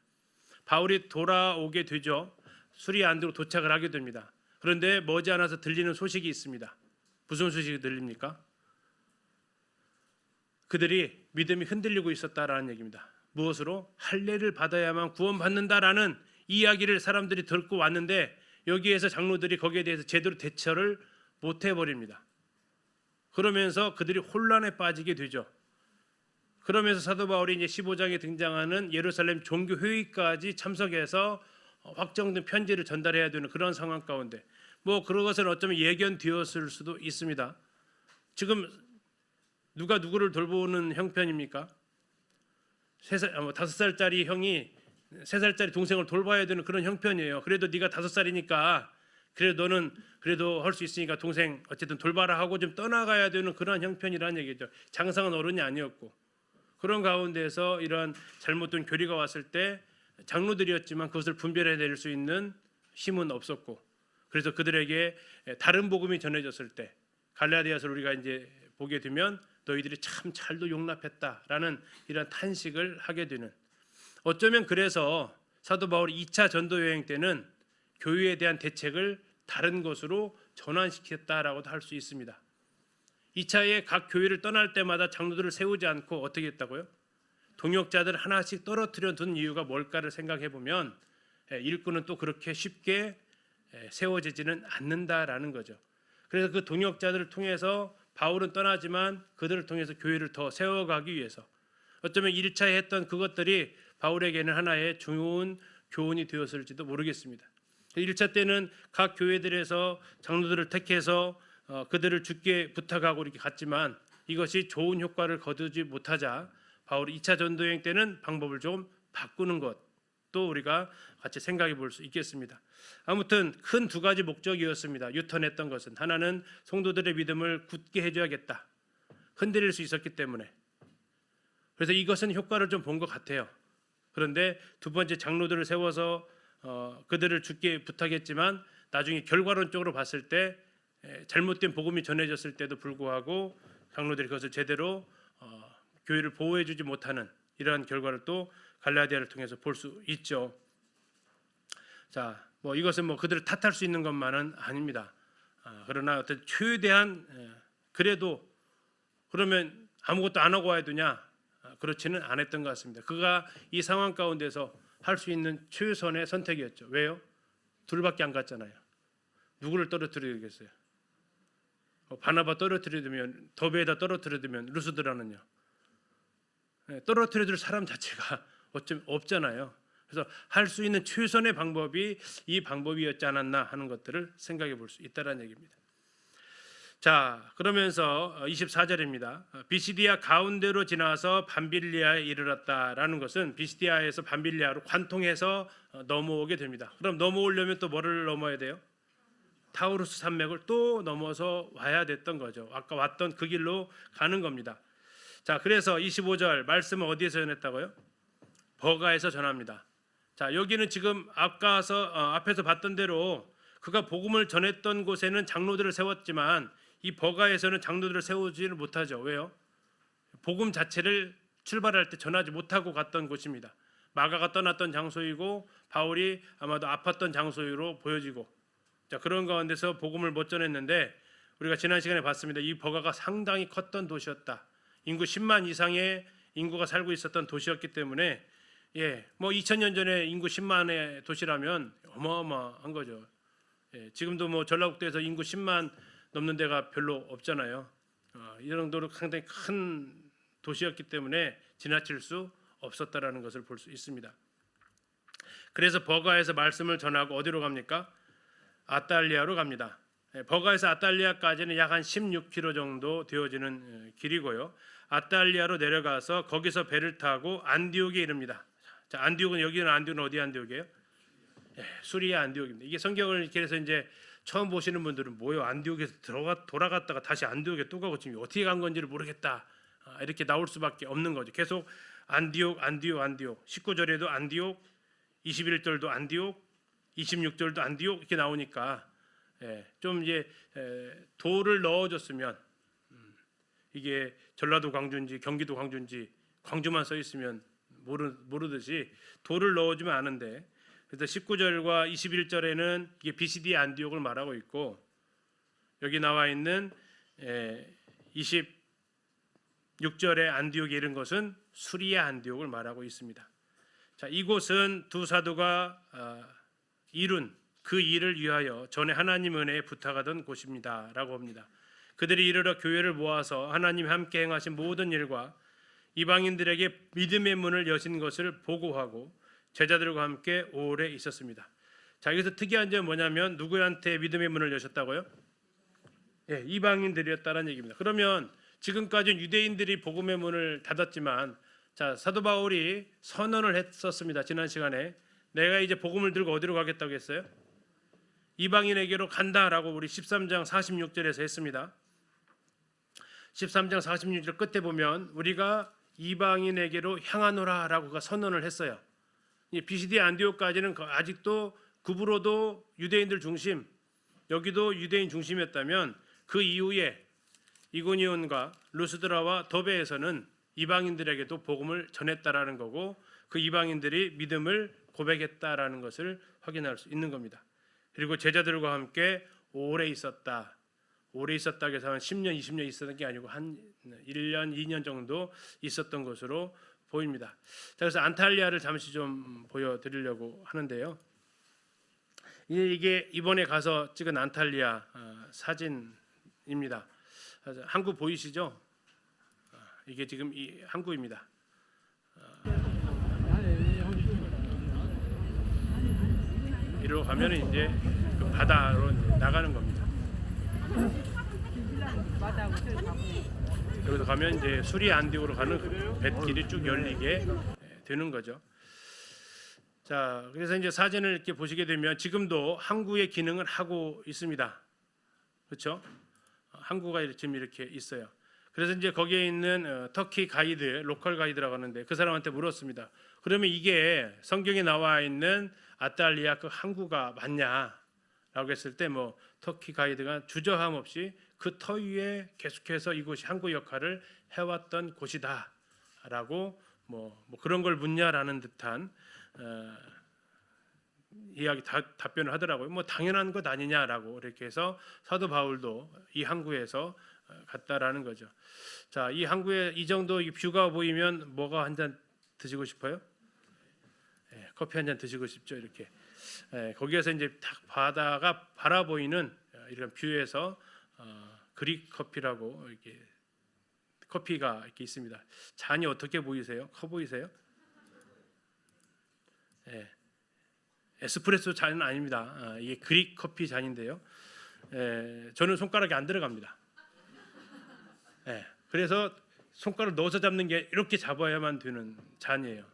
Speaker 1: 바울이 돌아오게 되죠. 수리안드로 도착을 하게 됩니다. 그런데 머지않아서 들리는 소식이 있습니다. 무슨 소식이 들립니까? 그들이 믿음이 흔들리고 있었다라는 얘기입니다. 무엇으로? 할례를 받아야만 구원받는다라는 이야기를 사람들이 듣고 왔는데 여기에서 장로들이 거기에 대해서 제대로 대처를 못 해버립니다. 그러면서 그들이 혼란에 빠지게 되죠. 그러면서 사도 바울이 이제 15장에 등장하는 예루살렘 종교 회의까지 참석해서 확정된 편지를 전달해야 되는 그런 상황 가운데 뭐 그런 것은 어쩌면 예견되었을 수도 있습니다. 지금 누가 누구를 돌보는 형편입니까? 5살짜리 형이 3살짜리 동생을 돌봐야 되는 그런 형편이에요. 그래도 네가 5살이니까 그래도 너는 그래도 할 수 있으니까 동생 어쨌든 돌봐라 하고 좀 떠나가야 되는 그런 형편이라는 얘기죠. 장성한 어른이 아니었고 그런 가운데서 이러한 잘못된 교리가 왔을 때 장로들이었지만 그것을 분별해낼 수 있는 힘은 없었고 그래서 그들에게 다른 복음이 전해졌을 때 갈라디아서를 우리가 이제 보게 되면 너희들이 참 잘도 용납했다라는 이런 탄식을 하게 되는 어쩌면 그래서 사도 바울이 2차 전도 여행 때는 교회에 대한 대책을 다른 것으로 전환시켰다라고도 할 수 있습니다. 2차에 각 교회를 떠날 때마다 장로들을 세우지 않고 어떻게 했다고요? 동역자들 하나씩 떨어뜨려 둔 이유가 뭘까를 생각해 보면 일꾼은 또 그렇게 쉽게 세워지지는 않는다라는 거죠. 그래서 그 동역자들을 통해서 바울은 떠나지만 그들을 통해서 교회를 더 세워가기 위해서 어쩌면 1차에 했던 그것들이 바울에게는 하나의 좋은 교훈이 되었을지도 모르겠습니다. 1차 때는 각 교회들에서 장로들을 택해서 그들을 주께 부탁하고 이렇게 갔지만 이것이 좋은 효과를 거두지 못하자 바울이 2차 전도여행 때는 방법을 좀 바꾸는 것도 우리가 같이 생각해 볼 수 있겠습니다. 아무튼 큰 두 가지 목적이었습니다. 유턴했던 것은 하나는 성도들의 믿음을 굳게 해줘야겠다. 흔들릴 수 있었기 때문에. 그래서 이것은 효과를 좀 본 것 같아요. 그런데 두 번째 장로들을 세워서 그들을 주께 부탁했지만 나중에 결과론적으로 봤을 때 잘못된 복음이 전해졌을 때도 불구하고 장로들이 그것을 제대로 교회를 보호해주지 못하는 이러한 결과를 또 갈라디아를 통해서 볼 수 있죠. 자, 뭐 이것은 뭐 그들을 탓할 수 있는 것만은 아닙니다. 그러나 어떤 최대한 그래도 그러면 아무것도 안 하고 와야 되냐? 그렇지는 않았던 것 같습니다. 그가 이 상황 가운데서 할 수 있는 최선의 선택이었죠. 왜요? 둘밖에 안 갔잖아요. 누구를 떨어뜨리겠어요? 바나바 떨어뜨리면 더베에다 떨어뜨리면 루스드라는요. 떨어뜨려줄 사람 자체가 어쩜 없잖아요. 그래서 할 수 있는 최선의 방법이 이 방법이었지 않았나 하는 것들을 생각해 볼 수 있다는 얘기입니다. 자, 그러면서 24절입니다. 비시디아 가운데로 지나서 밤빌리아에 이르렀다라는 것은 비시디아에서 밤빌리아로 관통해서 넘어오게 됩니다. 그럼 넘어오려면 또 뭐를 넘어야 돼요? 타우루스 산맥을 또 넘어서 와야 됐던 거죠. 아까 왔던 그 길로 가는 겁니다. 자, 그래서 25절 말씀은 어디에서 전했다고요? 버가에서 전합니다. 자, 여기는 지금 앞에서 봤던 대로 그가 복음을 전했던 곳에는 장로들을 세웠지만 이 버가에서는 장로들을 세우지를 못하죠. 왜요? 복음 자체를 출발할 때 전하지 못하고 갔던 곳입니다. 마가가 떠났던 장소이고 바울이 아마도 아팠던 장소로 보여지고, 자, 그런 가운데서 복음을 못 전했는데 우리가 지난 시간에 봤습니다. 이 버가가 상당히 컸던 도시였다. 인구 10만 이상의 인구가 살고 있었던 도시였기 때문에 뭐 2000년 전에 인구 10만의 도시라면 어마어마한 거죠. 지금도 뭐 전라북도에서 인구 10만 넘는 데가 별로 없잖아요. 이 정도로 상당히 큰 도시였기 때문에 지나칠 수 없었다라는 것을 볼 수 있습니다. 그래서 버가에서 말씀을 전하고 어디로 갑니까? 아탈리아로 갑니다. 버가에서 아탈리아까지는 약 한 16km 정도 되어지는 길이고요. 아탈리아로 내려가서 거기서 배를 타고 안디옥에 이릅니다. 자, 안디옥은 여기는 어디 안디옥이에요? 수리아 안디옥입니다. 이게 성경을 그래서 이제 처음 보시는 분들은 뭐요? 안디옥에서 돌아갔다가 다시 안디옥에 또 가고 지금 어떻게 간 건지를 모르겠다. 이렇게 나올 수밖에 없는 거죠. 계속 안디옥. 19절에도 안디옥, 21절도 안디옥, 26절도 안디옥 이렇게 나오니까 좀 이제 도를 넣어줬으면 이게 전라도 광주인지 경기도 광주인지 광주만 써 있으면 모르듯이 도를 넣어주면 아는데, 그래서 19절과 21절에는 이게 비시디 안디옥을 말하고 있고 여기 나와 있는 26절에 안디옥에 이른 것은 수리아 안디옥을 말하고 있습니다. 자, 이곳은 두 사도가 이룬 그 일을 위하여 전에 하나님 은혜에 부탁하던 곳입니다라고 합니다. 그들이 이르러 교회를 모아서 하나님 함께 행하신 모든 일과 이방인들에게 믿음의 문을 여신 것을 보고하고 제자들과 함께 오래 있었습니다. 자, 여기서 특이한 점은 뭐냐면 누구한테 믿음의 문을 여셨다고요? 이방인들이었다는 얘기입니다. 그러면 지금까지는 유대인들이 복음의 문을 닫았지만, 자, 사도 바울이 선언을 했었습니다. 지난 시간에 내가 이제 복음을 들고 어디로 가겠다고 했어요? 이방인에게로 간다라고 우리 13장 46절에서 했습니다. 13장 46절 끝에 보면 우리가 이방인에게로 향하노라라고 그가 선언을 했어요. 비시디 안디옥까지는 아직도 구브로도 유대인들 중심, 여기도 유대인 중심이었다면 그 이후에 이고니온과 루스드라와 더베에서는 이방인들에게도 복음을 전했다라는 거고 그 이방인들이 믿음을 고백했다라는 것을 확인할 수 있는 겁니다. 그리고 제자들과 함께 오래 있었다. 오래 있었다고 해서 한 10년, 20년 있었던 게 아니고 한 1년, 2년 정도 있었던 것으로 보입니다. 자, 그래서 안탈리아를 잠시 좀 보여드리려고 하는데요. 이게 이번에 가서 찍은 안탈리아 사진입니다. 항구 보이시죠? 이게 지금 이 항구입니다. 이리로 가면 이제 그 바다로 이제 나가는 겁니다. 여기서 가면 이제 수리 안디오로 가는 그 뱃길이 쭉 열리게 되는 거죠. 자, 그래서 이제 사진을 이렇게 보시게 되면 지금도 항구의 기능을 하고 있습니다. 그렇죠? 항구가 지금 이렇게 있어요. 그래서 이제 거기에 있는 터키 가이드, 로컬 가이드라고 하는데 그 사람한테 물었습니다. 그러면 이게 성경에 나와 있는 아탈리아 그 항구가 맞냐라고 했을 때 뭐 터키 가이드가 주저함 없이 그 터 위에 계속해서 이곳이 항구 역할을 해왔던 곳이다라고 뭐 그런 걸 묻냐라는 듯한 이야기 답변을 하더라고요. 뭐 당연한 것 아니냐라고 이렇게 해서 사도 바울도 이 항구에서 갔다라는 거죠. 자, 이 항구에 이 정도 이 뷰가 보이면 뭐가 한 잔 드시고 싶어요? 커피 한 잔 드시고 싶죠. 이렇게 거기에서 이제 딱 바다가 바라보이는 이런 뷰에서 그릭 커피라고 이렇게 커피가 이렇게 있습니다. 잔이 어떻게 보이세요? 커 보이세요? 에스프레소 잔은 아닙니다. 이게 그릭 커피 잔인데요. 저는 손가락이 안 들어갑니다. 그래서 손가락 넣어서 잡는 게 이렇게 잡아야만 되는 잔이에요.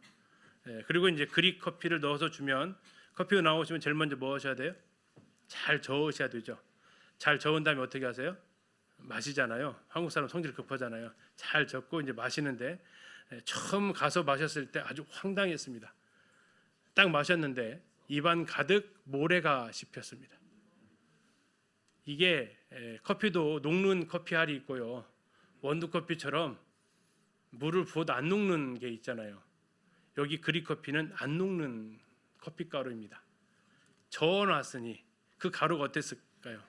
Speaker 1: 그리고 이제 그릭 커피를 넣어서 주면 커피가 나오시면 제일 먼저 뭐 하셔야 돼요? 잘 저으셔야 되죠. 잘 저은 다음에 어떻게 하세요? 마시잖아요. 한국 사람 성질 급하잖아요. 잘 적고 이제 마시는데 처음 가서 마셨을 때 아주 황당했습니다. 딱 마셨는데 입안 가득 모래가 씹혔습니다. 이게 커피도 녹는 커피 알이 있고요. 원두 커피처럼 물을 부어도 안 녹는 게 있잖아요. 여기 그릭 커피는 안 녹는 커피 가루입니다. 저어놨으니 그 가루가 어땠을까요?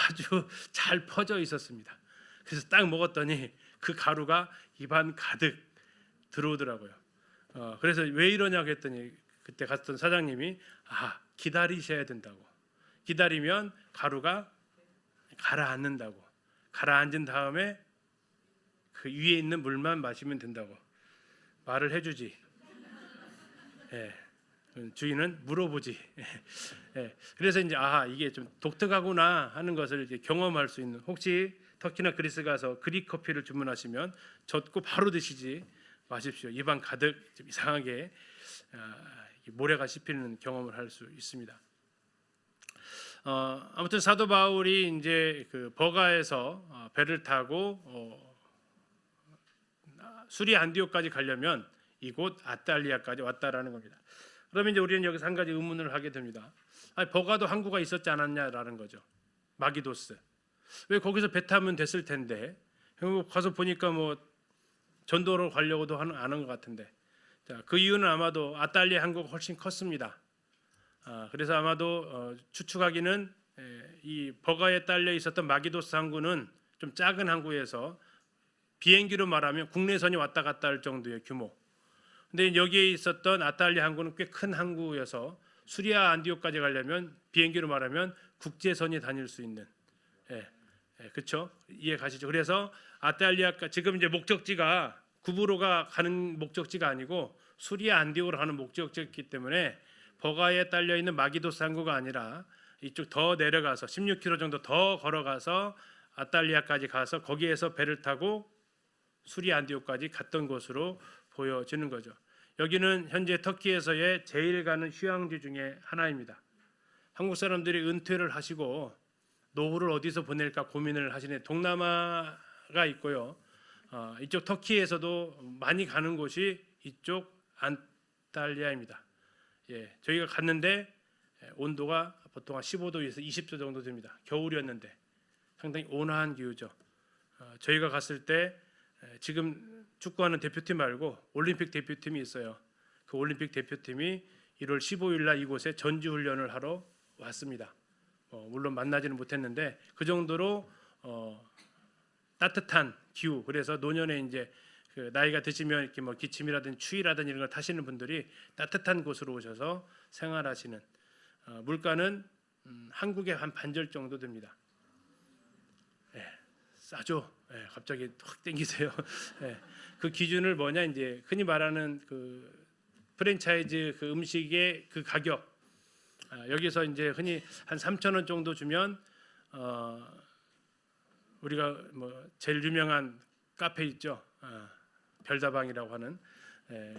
Speaker 1: 아주 잘 퍼져 있었습니다. 그래서 딱 먹었더니 그 가루가 입안 가득 들어오더라고요. 그래서 왜 이러냐고 했더니 그때 갔던 사장님이 기다리셔야 된다고. 기다리면 가루가 가라앉는다고. 가라앉은 다음에 그 위에 있는 물만 마시면 된다고 말을 해주지. 주인은 물어보지. 그래서 이제 이게 좀 독특하구나 하는 것을 이제 경험할 수 있는, 혹시 터키나 그리스 가서 그릭 커피를 주문하시면 젓고 바로 드시지 마십시오. 입안 가득 좀 이상하게 모래가 씹히는 경험을 할 수 있습니다. 아무튼 사도 바울이 이제 그 버가에서 배를 타고 수리 안디오까지 가려면 이곳 아탈리아까지 왔다라는 겁니다. 그러면 이제 우리는 여기서 한 가지 의문을 하게 됩니다. 버가도 항구가 있었지 않았냐라는 거죠. 마기도스. 왜 거기서 배 타면 됐을 텐데 가서 보니까 뭐 전도로 가려고도 안 한 것 같은데. 자, 그 이유는 아마도 아탈리아 항구가 훨씬 컸습니다. 그래서 아마도 추측하기는 이 버가에 딸려 있었던 마기도스 항구는 좀 작은 항구에서 비행기로 말하면 국내선이 왔다 갔다 할 정도의 규모. 근데 여기에 있었던 아탈리아 항구는 꽤 큰 항구여서 수리아 안디오까지 가려면 비행기로 말하면 국제선이 다닐 수 있는, 그렇죠? 이해 가시죠? 그래서 아탈리아가 지금 이제 목적지가 구브로가 가는 목적지가 아니고 수리아 안디오로 가는 목적지였기 때문에 버가에 딸려 있는 마기도스 항구가 아니라 이쪽 더 내려가서 16km 정도 더 걸어가서 아탈리아까지 가서 거기에서 배를 타고 수리아 안디오까지 갔던 것으로 보여지는 거죠. 여기는 현재 터키에서의 제일 가는 휴양지 중에 하나입니다. 한국 사람들이 은퇴를 하시고 노후를 어디서 보낼까 고민을 하시는 동남아가 있고요. 이쪽 터키에서도 많이 가는 곳이 이쪽 안탈리아입니다. 저희가 갔는데 온도가 보통 한 15도에서 20도 정도 됩니다. 겨울이었는데 상당히 온화한 기후죠. 저희가 갔을 때 지금 축구하는 대표팀 말고 올림픽 대표팀이 있어요. 그 올림픽 대표팀이 1월 15일 날 이곳에 전지 훈련을 하러 왔습니다. 물론 만나지는 못했는데 그 정도로 따뜻한 기후. 그래서 노년에 이제 그 나이가 드시면 이렇게 뭐 기침이라든지 추위라든지 이런 걸 타시는 분들이 따뜻한 곳으로 오셔서 생활하시는 물가는 한국의 한 반절 정도 됩니다. 예, 싸죠. 예, 갑자기 확 땡기세요. 예, 그 기준을 뭐냐 이제 흔히 말하는 그 프랜차이즈 그 음식의 그 가격 여기서 이제 흔히 한 3,000원 정도 주면 우리가 뭐 제일 유명한 카페 있죠. 별다방이라고 하는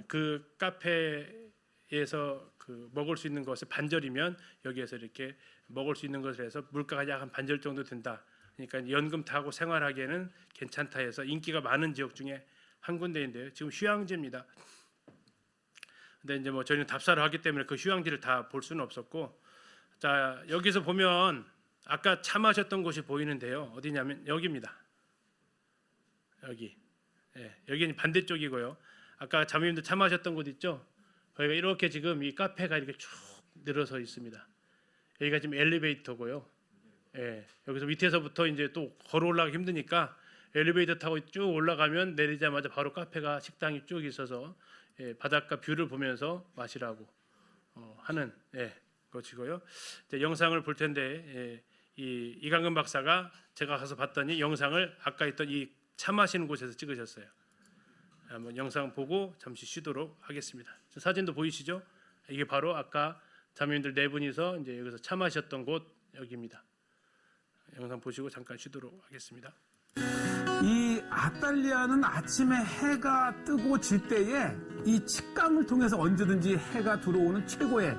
Speaker 1: 그 카페에서 그 먹을 수 있는 것을 반절이면 여기에서 이렇게 먹을 수 있는 것을 해서 물가가 약 한 반절 정도 된다. 그러니까 연금 타고 생활하기에는 괜찮다 해서 인기가 많은 지역 중에 한 군데인데요. 지금 휴양지입니다. 근데 이제 뭐 저희는 답사를 하기 때문에 그 휴양지를 다 볼 수는 없었고, 자 여기서 보면 아까 차 마셨던 곳이 보이는데요. 어디냐면 여기입니다. 여기, 여기는 반대쪽이고요. 아까 자매님들 차 마셨던 곳 있죠? 거기가 이렇게 지금 이 카페가 이렇게 쭉 늘어서 있습니다. 여기가 지금 엘리베이터고요. 여기서 밑에서부터 이제 또 걸어 올라가기 힘드니까 엘리베이터 타고 쭉 올라가면 내리자마자 바로 카페가 식당이 쭉 있어서 바닷가 뷰를 보면서 마시라고 하는 것이고요. 이제 영상을 볼 텐데 이 이강근 박사가 제가 가서 봤더니 영상을 아까 있던 이 차 마시는 곳에서 찍으셨어요. 한번 영상 보고 잠시 쉬도록 하겠습니다. 사진도 보이시죠? 이게 바로 아까 자매님들 네 분이서 이제 여기서 차 마셨던 곳 여기입니다. 영상 보시고 잠깐 쉬도록 하겠습니다.
Speaker 2: 이 아탈리아는 아침에 해가 뜨고 질 때에 이 직강을 통해서 언제든지 해가 들어오는 최고의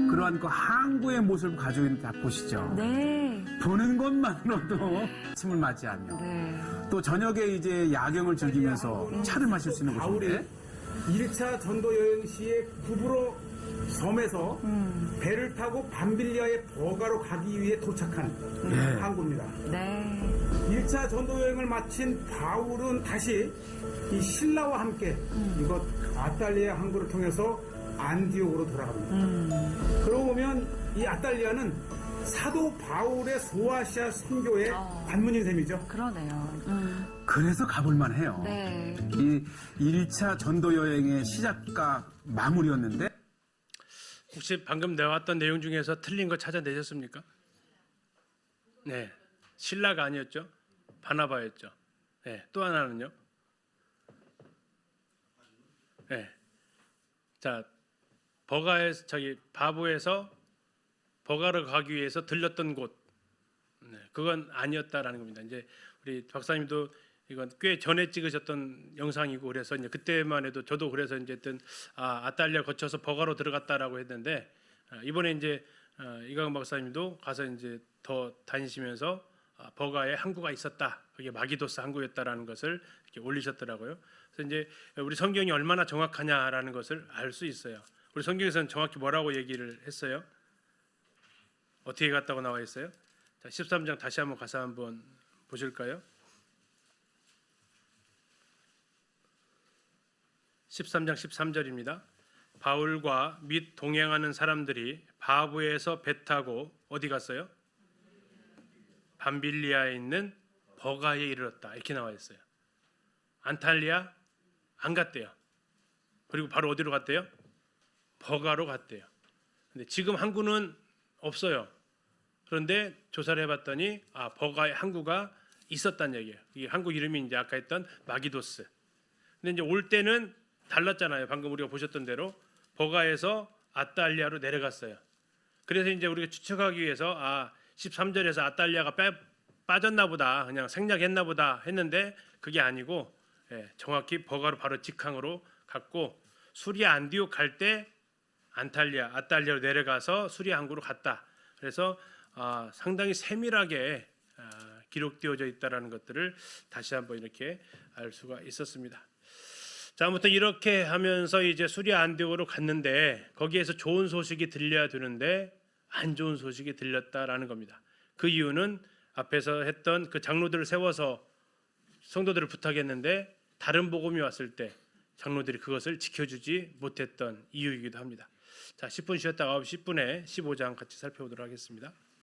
Speaker 2: 그러한 그 항구의 모습을 가지고 있는 다 보시죠.
Speaker 3: 네.
Speaker 2: 보는 것만으로도 아침을 맞이하며
Speaker 3: 네.
Speaker 2: 또 저녁에 이제 야경을 즐기면서 차를 마실 수 있는 곳인데
Speaker 4: 1차 전도 여행 시에 구브로 섬에서 배를 타고 밤빌리아의 버가로 가기 위해 도착한 항구입니다.
Speaker 3: 네.
Speaker 4: 1차 전도 여행을 마친 바울은 다시 이 신라와 함께 이곳 아탈리아 항구를 통해서 안디옥으로 돌아갑니다. 그러고 보면 이 아탈리아는 사도 바울의 소아시아 선교의 관문인 셈이죠.
Speaker 3: 그러네요.
Speaker 2: 그래서 가볼만 해요.
Speaker 3: 네.
Speaker 2: 이 1차 전도 여행의 시작과 마무리였는데
Speaker 1: 혹시 방금 나왔던 내용 중에서 틀린 거 찾아내셨습니까? 네, 신라가 아니었죠. 바나바였죠. 또 하나는요. 자 버가에서 바보에서 버가로 가기 위해서 들렸던 곳, 그건 아니었다라는 겁니다. 이제 우리 박사님도 이건 꽤 전에 찍으셨던 영상이고 그래서 이제 그때만 해도 저도 그래서 이제 아탈리아 거쳐서 버가로 들어갔다라고 했는데 이번에 이제 이강근 박사님도 가서 이제 더 다니시면서 버가에 항구가 있었다. 그게 마기도스 항구였다라는 것을 이렇게 올리셨더라고요. 그래서 이제 우리 성경이 얼마나 정확하냐라는 것을 알 수 있어요. 우리 성경에서는 정확히 뭐라고 얘기를 했어요? 어떻게 갔다고 나와 있어요? 자, 13장 다시 한번 가서 한번 보실까요? 13장 13절입니다. 바울과 및 동행하는 사람들이 바브에서 배 타고 어디 갔어요? 밤빌리아에 있는 버가에 이르렀다. 이렇게 나와 있어요. 안탈리아 안 갔대요. 그리고 바로 어디로 갔대요? 버가로 갔대요. 근데 지금 항구는 없어요. 그런데 조사를 해봤더니 버가에 항구가 있었다는 얘기예요. 이 항구 이름이 이제 아까 했던 마기도스. 근데 이제 올 때는 달랐잖아요. 방금 우리가 보셨던 대로 버가에서 아탈리아로 내려갔어요. 그래서 이제 우리가 추측하기 위해서 13절에서 아탈리아가 빠졌나 보다, 그냥 생략했나 보다 했는데 그게 아니고 정확히 버가로 바로 직항으로 갔고 수리아 안디옥 갈 때 아탈리아로 내려가서 수리아 항구로 갔다. 그래서 상당히 세밀하게 기록되어져 있다라는 것들을 다시 한번 이렇게 알 수가 있었습니다. 자, 아무튼 이렇게 하면서 이제 수리아 안디옥으로 갔는데 거기에서 좋은 소식이 들려야 되는데 안 좋은 소식이 들렸다라는 겁니다. 그 이유는 앞에서 했던 그 장로들을 세워서 성도들을 부탁했는데 다른 복음이 왔을 때 장로들이 그것을 지켜주지 못했던 이유이기도 합니다. 자, 10분 쉬었다가 9시 10분에 15장 같이 살펴보도록 하겠습니다.